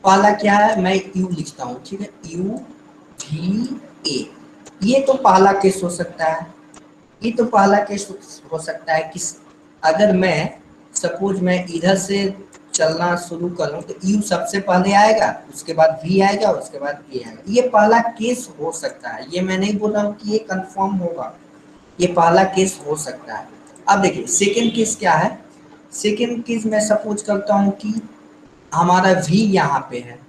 [SPEAKER 1] पहला क्या है, मैं यू लिखता हूँ, ठीक है, UVA, ये तो पहला केस हो सकता है, ये तो पहला केस हो सकता है कि अगर मैं सपोज मैं इधर से चलना शुरू करूं तो यू सबसे पहले आएगा, उसके बाद वी आएगा, उसके बाद ए आएगा, ये पहला केस हो सकता है। ये मैं नहीं बोल रहा हूँ कि ये कंफर्म होगा, ये पहला केस हो सकता है। अब देखिए सेकंड केस क्या है, सेकंड केस मैं सपोज करता हूँ कि हमारा वी यहाँ पे है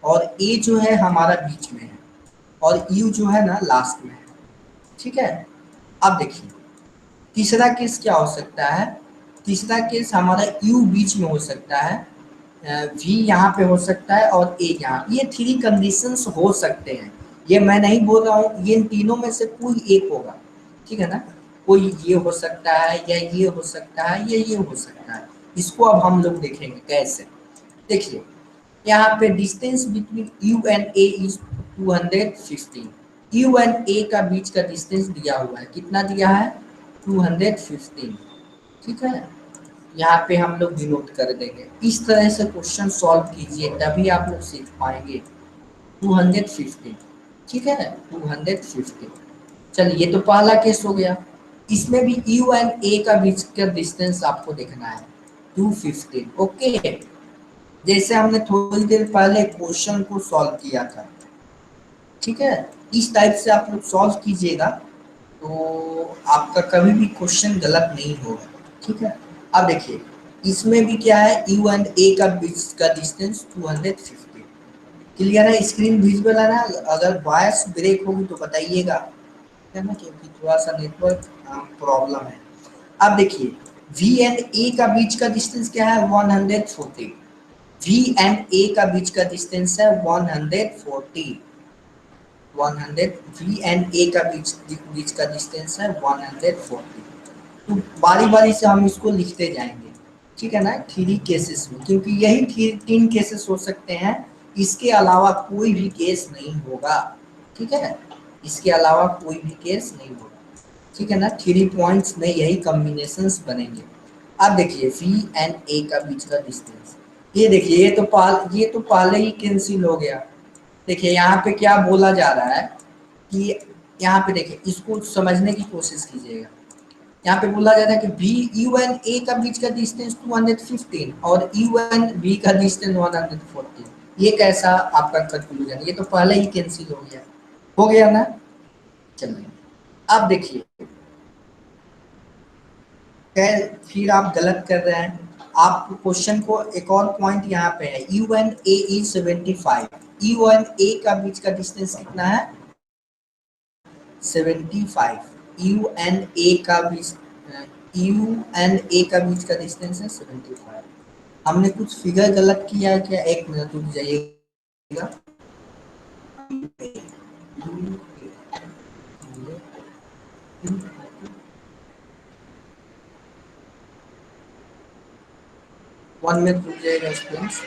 [SPEAKER 1] और ए जो है हमारा बीच में है और यू जो है ना लास्ट में है, ठीक है। अब देखिए तीसरा केस क्या हो सकता है, तीसरा केस हमारा यू बीच में हो सकता है, वी यहाँ पे हो सकता है और ए यहाँ, ये थ्री कंडीशंस हो सकते हैं। ये मैं नहीं बोल रहा हूँ, ये इन तीनों में से कोई एक होगा, ठीक है ना। कोई ये हो सकता है या ये हो सकता है या ये हो सकता है। इसको अब हम लोग देखेंगे कैसे। देखिए यहाँ पे distance between U and A is 215, U and A का बीच का डिस्टेंस दिया हुआ है, कितना दिया है, 215, ठीक है। यहाँ पे हम लोग डिनोट कर देंगे, इस तरह से क्वेश्चन सॉल्व कीजिए तभी आप लोग सीख पाएंगे। 215, ठीक है, 215। चलिए ये तो पहला केस हो गया, इसमें भी यू एंड ए का बीच का डिस्टेंस आपको देखना है 215, ओके। जैसे हमने थोड़ी देर पहले क्वेश्चन को सॉल्व किया था, ठीक है, इस टाइप से आप लोग सॉल्व कीजिएगा तो आपका कभी भी क्वेश्चन गलत नहीं होगा, ठीक है। अब देखिए इसमें भी क्या है, यू एंड ए का बीच का डिस्टेंस 250, क्लियर है, स्क्रीन विजिबल है ना? अगर वॉइस ब्रेक होगी तो बताइएगा, है ना, क्योंकि थोड़ा सा नेटवर्क प्रॉब्लम है। अब देखिए वी एंड ए का बीच का डिस्टेंस क्या है, 140, वी एंड ए का बीच का डिस्टेंस है 140, 100, वी एंड ए का बीच का डिस्टेंस है 140। तो बारी बारी से हम इसको लिखते जाएंगे, ठीक है ना, थ्री केसेस में, क्योंकि यही तीन केसेस हो सकते हैं, इसके अलावा कोई भी केस नहीं होगा, ठीक है। इसके अलावा कोई भी केस नहीं होगा, ठीक है ना। 3 पॉइंट्स में यही कॉम्बिनेशंस बनेंगे। अब देखिए वी एंड ए का बीच का डिस्टेंस, ये देखिए ये तो पहले ही कैंसिल हो गया। देखिए यहाँ पे क्या बोला जा रहा है कि यहाँ पे देखिए इसको समझने की कोशिश कीजिएगा। यहाँ पे बोला जा रहा है कि बी यू एंड ए का बीच का डिस्टेंस 215 और यू एंड बी का डिस्टेंस 114। ये कैसा आपका कंक्लूजन, ये तो पहले ही कैंसिल हो गया ना। चलिए अब देखिए फिर आप गलत कर रहे हैं। आप क्वेश्चन को एक और पॉइंट यहाँ पे है, U and A is 75, U and A का बीच का डिस्टेंस कितना है 75, यू एंड ए का बीच यू एंड ए का बीच का डिस्टेंस है 75। हमने कुछ फिगर गलत किया है क्या, एक मिनट रुक जाइएगा। 1 मिनट रुक जाइएगा स्टूडेंट्स।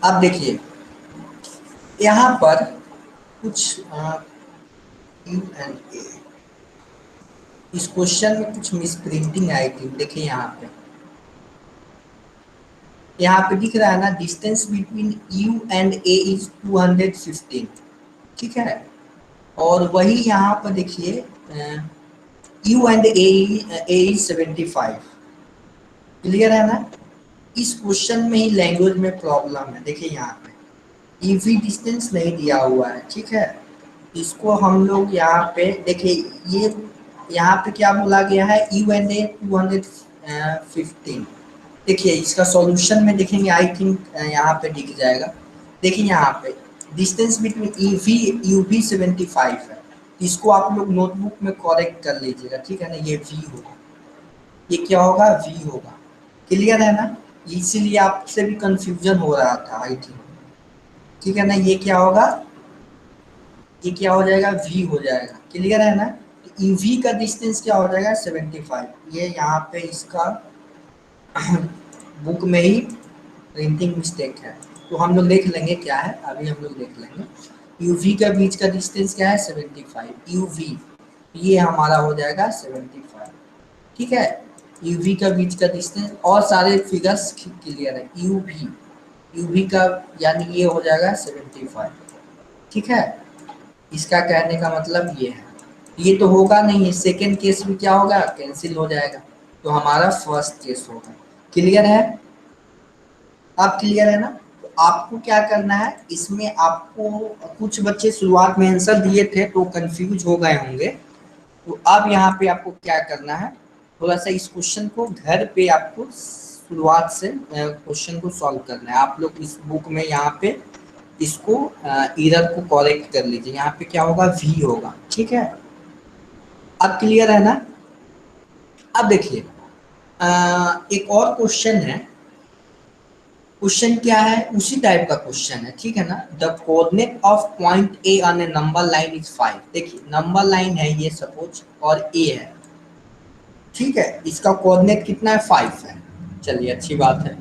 [SPEAKER 1] अब देखिए यहाँ पर कुछ यू एंड ए, इस क्वेश्चन में कुछ मिस प्रिंटिंग आई थी। देखिए यहाँ पे दिख रहा है ना, distance between U and A is 215, ठीक है। और वही यहाँ पर देखिए you and A is 75, clear है ना। इस क्वेश्चन में ही लैंग्वेज में प्रॉब्लम है। देखिए यहाँ पे ईवी डिस्टेंस नहीं दिया हुआ है, ठीक है। इसको हम लोग यहाँ पे देखिए, ये यहाँ पे क्या बोला गया है, यू एंड ए 215। देखिए इसका सॉल्यूशन में देखेंगे, आई थिंक यहाँ पे दिख जाएगा। देखिए यहाँ पे डिस्टेंस बिटवीन ईवी यूवी 75 है, इसको आप लोग नोटबुक में करेक्ट कर लीजिएगा, ठीक है ना। ये वी होगा, ये क्या होगा वी होगा, क्लियर है ना। इसीलिए आपसे भी कंफ्यूजन हो रहा था आई थिंक, ठीक है ना। ये क्या होगा, ये क्या हो जाएगा वी हो जाएगा, क्लियर है ना। तो ईवी का डिस्टेंस क्या हो जाएगा 75। ये यहाँ पे इसका बुक में ही प्रिंटिंग मिस्टेक है, तो हम लोग देख लेंगे क्या है, अभी हम लोग देख लेंगे। यूवी का बीच का डिस्टेंस क्या है 75, यूवी ये हमारा हो जाएगा 75, ठीक है। यूवी का बीच का डिस्टेंस और सारे फिगर्स क्लियर है। यूवी यूवी का यानी ये हो जाएगा 75, ठीक है। इसका कहने का मतलब ये है, ये तो होगा नहीं है, सेकेंड केस में क्या होगा कैंसिल हो जाएगा, तो हमारा फर्स्ट केस होगा, क्लियर है। अब क्लियर है ना। तो आपको क्या करना है इसमें, आपको कुछ बच्चे शुरुआत में आंसर दिए थे तो कंफ्यूज हो गए होंगे, तो अब यहाँ पे आपको क्या करना है, थोड़ा सा इस क्वेश्चन को घर पे आपको शुरुआत से क्वेश्चन को सॉल्व करना है। आप लोग इस बुक में यहाँ पे इसको इरर को करेक्ट कर लीजिए। यहाँ पे क्या होगा वी होगा, ठीक है। अब क्लियर है ना। अब देखिए एक और क्वेश्चन है, क्वेश्चन क्या है उसी टाइप का क्वेश्चन है, ठीक है ना। The coordinate of point A on a number line is 5। देखिए नंबर लाइन है ये सपोज और ए है, ठीक है। इसका कोऑर्डिनेट कितना है 5 है। चलिए अच्छी बात है।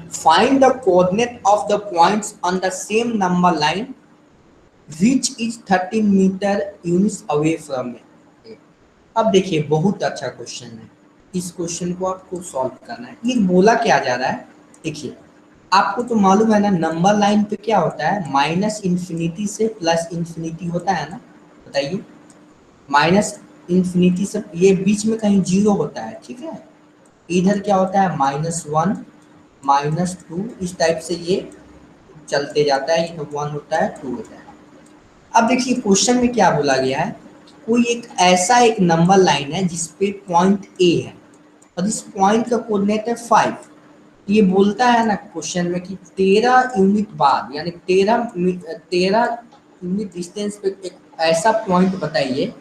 [SPEAKER 1] Find the coordinate of the points on the same number line which is 13 metre units away from A. अब देखिए बहुत अच्छा क्वेश्चन है, इस क्वेश्चन को आपको सॉल्व करना है। ये बोला क्या जा रहा है, देखिए आपको तो मालूम है ना, नंबर लाइन पे क्या होता है माइनस इन्फिनिटी से प्लस इन्फिनिटी होता है ना, बताइए। माइनस इन्फिनिटी से ये बीच में कहीं जीरो होता है, ठीक है। इधर क्या होता है -1 -2 इस टाइप से ये चलते जाता है, ये 1 होता है 2 होता है। अब देखिए क्वेश्चन में क्या बोला गया है, कोई एक ऐसा एक नंबर लाइन है जिसपे पॉइंट ए है और इस पॉइंट का कोऑर्डिनेट है 5। ये बोलता है ना क्वेश्चन में कि 13 यूनिट बाद यानी 13 यूनिट डिस्टेंस पे एक ऐसा पॉइंट बताइए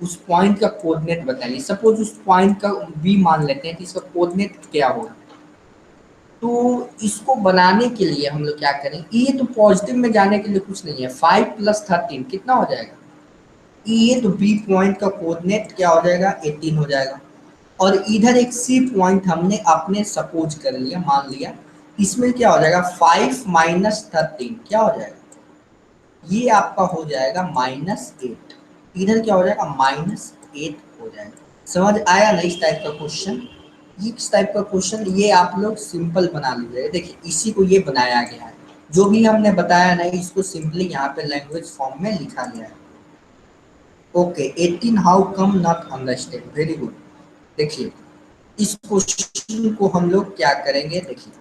[SPEAKER 1] उस पॉइंट का कोऑर्डिनेट बताइए। सपोज उस पॉइंट का बी मान लेते हैं कि इसका कोऑर्डिनेट क्या होगा। तो इसको बनाने के लिए हम लोग क्या करें, ये तो पॉजिटिव में जाने के लिए कुछ नहीं है, 5 + 13 कितना हो जाएगा, ये तो बी पॉइंट का कोऑर्डिनेट क्या हो जाएगा, 18 हो जाएगा। और इधर एक सी पॉइंट हमने अपने सपोज कर लिया, मान लिया, इसमें क्या हो जाएगा 5 - 13 क्या हो जाएगा, ये आपका हो जाएगा -8। इधर क्या हो जाएगा -8 हो जाएगा। समझ आया ना इस टाइप का क्वेश्चन। इस टाइप का क्वेश्चन ये आप लोग सिंपल बना लीजिएगा। देखिए इसी को ये बनाया गया है, जो भी हमने बताया ना इसको सिंपली यहाँ पे लैंग्वेज फॉर्म में लिखा गया है। Okay 18 how come not understand, very good. देखिए इस क्वेश्चन को हम लोग क्या करेंगे, देखिए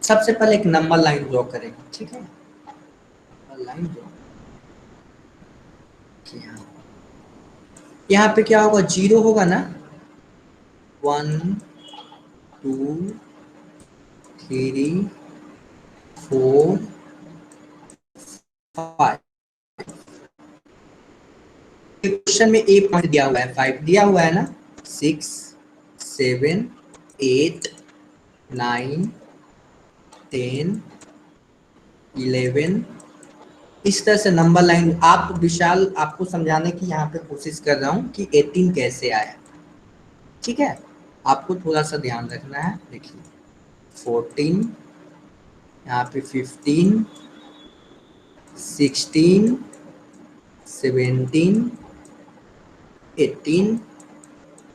[SPEAKER 1] सबसे पहले एक नंबर लाइन ड्रॉ करेंगे, ठीक है, लाइन ड्रॉ किया। यहाँ पे क्या होगा, 0 होगा ना, 1 2 3 4 5। क्वेश्चन में ए पॉइंट दिया हुआ है, 5 दिया हुआ है ना, 6 7 8 9 10 11। इस तरह से नंबर लाइन आप विशाल आपको समझाने की यहाँ पे कोशिश कर रहा हूँ कि 18 कैसे आया, ठीक है। आपको थोड़ा सा ध्यान रखना है। देखिए 14, यहाँ पे 15 16 17 18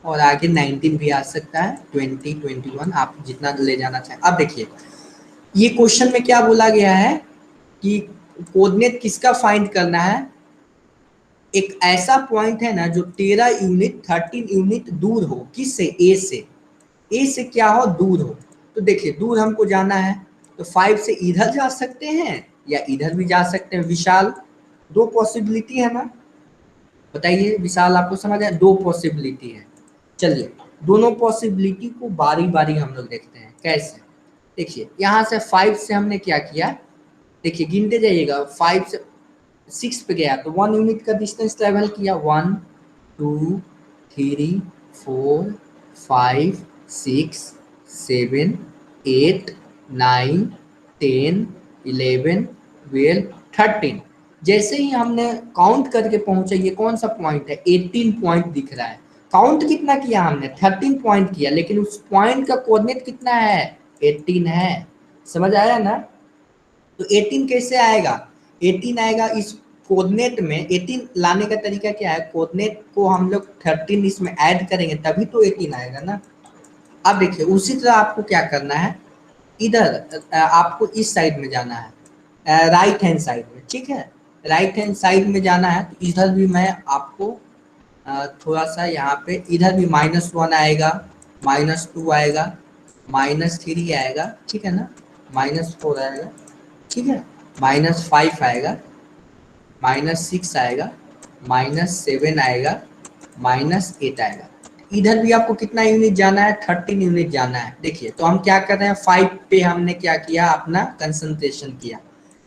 [SPEAKER 1] और आगे 19 भी आ सकता है, 20 21 आप जितना ले जाना चाहें। अब देखिए ये क्वेश्चन में क्या बोला गया है कि कोऑर्डिनेट किसका फाइंड करना है, एक ऐसा पॉइंट है ना जो 13 यूनिट दूर हो, किससे, ए से, ए से क्या हो, दूर हो। तो देखिए दूर हमको जाना है तो 5 से इधर जा सकते हैं या इधर भी जा सकते हैं। विशाल दो पॉसिबिलिटी है ना, बताइए विशाल आपको समझ आया, दो पॉसिबिलिटी है। चलिए दोनों पॉसिबिलिटी को बारी बारी हम लोग देखते हैं कैसे। देखिए यहाँ से 5 से हमने क्या किया, देखिए गिनते जाइएगा, 5 से 6 पे गया तो 1 यूनिट का डिस्टेंस ट्रेवल किया, 1 2 3 4 5 6 7 8 9 10 11 12 13। जैसे ही हमने काउंट करके पहुंचे, ये कौन सा पॉइंट है, 18 पॉइंट दिख रहा है। काउंट कितना किया हमने, 13 पॉइंट किया, लेकिन उस पॉइंट का कोऑर्डिनेट कितना है, 18 है। समझ आया ना। तो 18 कैसे आएगा, 18 आएगा इस कोऑर्डिनेट में। 18 लाने का तरीका क्या है, कोऑर्डिनेट को हम लोग 13 इसमें ऐड करेंगे तभी तो 18 आएगा ना। अब देखिए उसी तरह आपको क्या करना है, इधर आपको इस साइड में जाना है, राइट हैंड साइड में, ठीक है, राइट हैंड साइड में जाना है। तो इधर भी मैं आपको थोड़ा सा यहाँ पे, इधर भी -1 आएगा, -2 आएगा, -3 आएगा, ठीक है ना, -4 आएगा, ठीक है, -5 आएगा, -6 आएगा, -7 आएगा, -8 आएगा। इधर भी आपको कितना यूनिट जाना है, 13 यूनिट जाना है। देखिए तो हम क्या कर रहे हैं, 5 पे हमने क्या किया, अपना कंसंट्रेशन किया।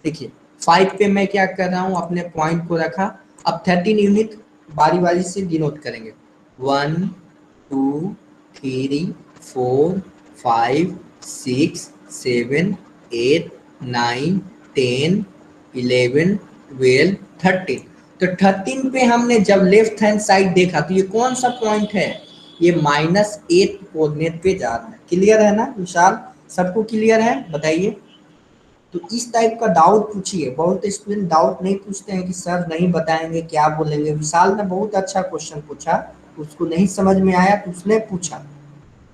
[SPEAKER 1] देखिए 5 पे मैं क्या कर रहा हूँ, अपने पॉइंट को रखा। अब 13 यूनिट बारी बारी से डिनोट करेंगे, 1 2 3 4 5 6 7 8 9 10 11 12 13। तो 13 पे हमने जब लेफ्ट हैंड साइड देखा तो ये कौन सा पॉइंट है, ये -8 कोऑर्डिनेट पे जा रहा है। क्लियर है ना विशाल, सबको क्लियर है, बताइए। तो इस टाइप का डाउट पूछिए, बहुत स्टूडेंट डाउट नहीं पूछते हैं कि सर नहीं बताएंगे क्या बोलेंगे। विशाल ने बहुत अच्छा क्वेश्चन पूछा, उसको नहीं समझ में आया तो उसने पूछा,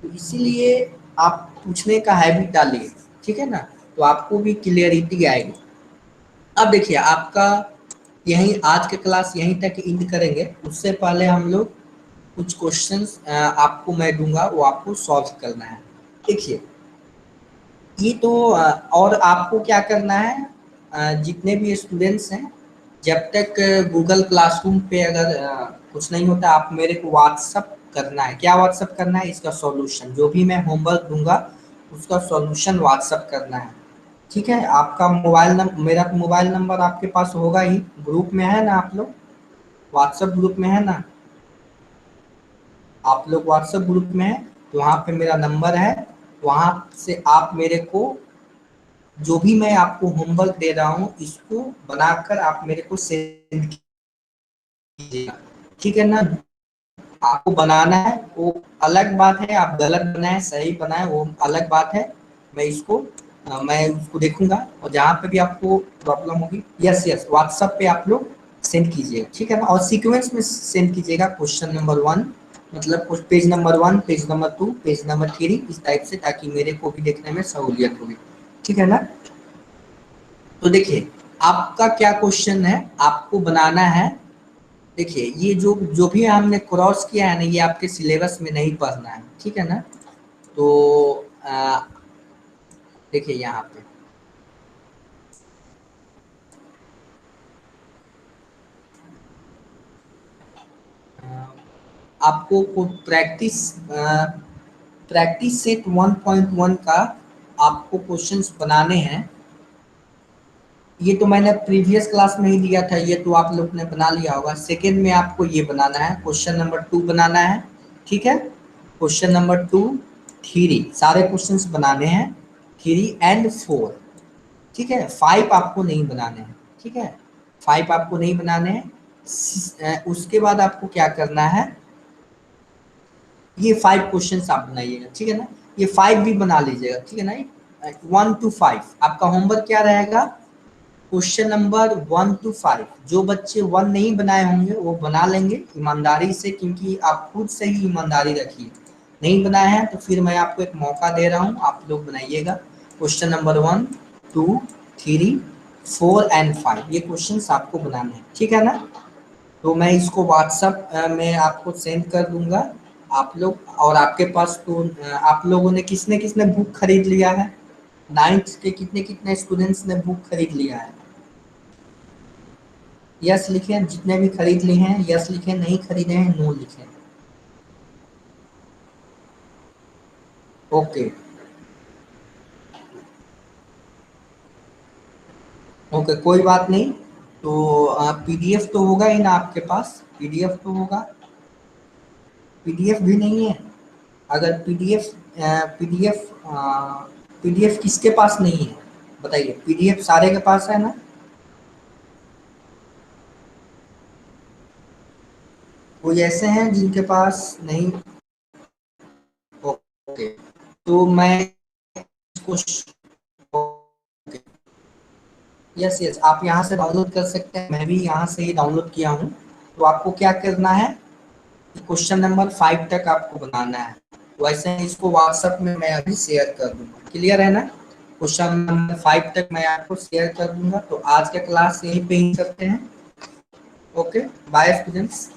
[SPEAKER 1] तो इसीलिए आप पूछने का हैबिट डालिए, ठीक है ना, तो आपको भी क्लियरिटी आएगी। अब देखिए आपका यहीं आज के क्लास यहीं तक एंड करेंगे। उससे पहले हम लोग कुछ क्वेश्चंस आपको मैं दूंगा, वो आपको सॉल्व करना है। देखिए ये तो और आपको क्या करना है, जितने भी स्टूडेंट्स हैं, जब तक गूगल क्लासरूम पे अगर कुछ नहीं होता, आप मेरे को व्हाट्सअप करना है। क्या व्हाट्सअप करना है, इसका सॉल्यूशन, जो भी मैं होमवर्क दूंगा उसका सॉल्यूशन व्हाट्सअप करना है, ठीक है। आपका मोबाइल नंबर, मेरा मोबाइल नंबर आपके पास होगा ही, ग्रुप में है ना आप लोग, व्हाट्सएप ग्रुप में है ना, आप लोग व्हाट्सएप ग्रुप में है, तो वहाँ पे मेरा नंबर है, वहाँ से आप मेरे को जो भी मैं आपको होमवर्क दे रहा हूँ इसको बनाकर आप मेरे को सेंड कीजिएगा, ठीक है ना। आपको बनाना है वो अलग बात है, आप गलत बनाए सही बनाए वो अलग बात है, मैं इसको मैं उसको देखूंगा, और जहाँ पे भी आपको प्रॉब्लम होगी, यस यस व्हाट्सएप पे आप लोग सेंड कीजिएगा, ठीक है ना। और सीक्वेंस में सेंड कीजिएगा, क्वेश्चन नंबर 1 मतलब page number 1, page number 2, page number 3, इस टाइप से, ताकि मेरे को भी देखने में सहूलियत होगी, ठीक है ना। तो देखिए आपका क्या क्वेश्चन है, आपको बनाना है, देखिए ये जो जो भी हमने क्रॉस किया है ना, ये आपके सिलेबस में नहीं पढ़ना है, ठीक है ना। तो देखिए यहाँ पे आपको प्रैक्टिस प्रैक्टिस सेट 1.1 का आपको क्वेश्चंस बनाने हैं। ये तो मैंने प्रीवियस क्लास में ही दिया था, ये तो आप लोग ने बना लिया होगा। सेकेंड में आपको ये बनाना है, क्वेश्चन नंबर 2 बनाना है, ठीक है। क्वेश्चन नंबर 2, 3 सारे क्वेश्चंस बनाने हैं, 3 एंड 4, ठीक है। 5 आपको नहीं बनाने हैं, ठीक है, 5 आपको नहीं बनाने हैं। उसके बाद आपको क्या करना है, ये 5 क्वेश्चंस आप बनाइएगा, ठीक है ना। ये 5 भी बना लीजिएगा, ठीक है ना। 1 to 5 आपका होमवर्क क्या रहेगा, क्वेश्चन नंबर 1 to 5। जो बच्चे 1 नहीं बनाए होंगे वो बना लेंगे ईमानदारी से, क्योंकि आप खुद से ही ईमानदारी रखिए, नहीं बनाए हैं तो फिर मैं आपको एक मौका दे रहा हूँ, आप लोग बनाइएगा। क्वेश्चन नंबर 1, 2, 3, 4 एंड 5 ये क्वेश्चंस आपको बनाने हैं, ठीक है ना। तो मैं इसको व्हाट्सएप में आपको सेंड कर दूंगा, आप लोग, और आपके पास तो आप लोगों ने किसने किसने बुक खरीद लिया है, 9th के कितने कितने स्टूडेंट्स ने बुक खरीद लिया है, यस लिखें, जितने भी खरीद लिए हैं यस लिखें, नहीं खरीदे हैं नो लिखें। ओके ओके कोई बात नहीं। तो पीडीएफ तो होगा ही ना आपके पास, पीडीएफ तो होगा, पीडीएफ भी नहीं है। अगर पीडीएफ पीडीएफ पीडीएफ किसके पास नहीं है बताइए, पीडीएफ सारे के पास है ना। कोई ऐसे हैं जिनके पास नहीं, ओके तो मैं इसको, यस यस आप यहाँ से डाउनलोड कर सकते हैं, मैं भी यहाँ से ही डाउनलोड किया हूँ। तो आपको क्या करना है, क्वेश्चन नंबर 5 तक आपको बनाना है, वैसे ही इसको व्हाट्सएप में मैं अभी शेयर कर दूंगा, क्लियर है ना। क्वेश्चन नंबर 5 तक मैं आपको शेयर कर दूंगा। तो आज का क्लास यहीं पे ही करते हैं, ओके बाय स्टूडेंट्स।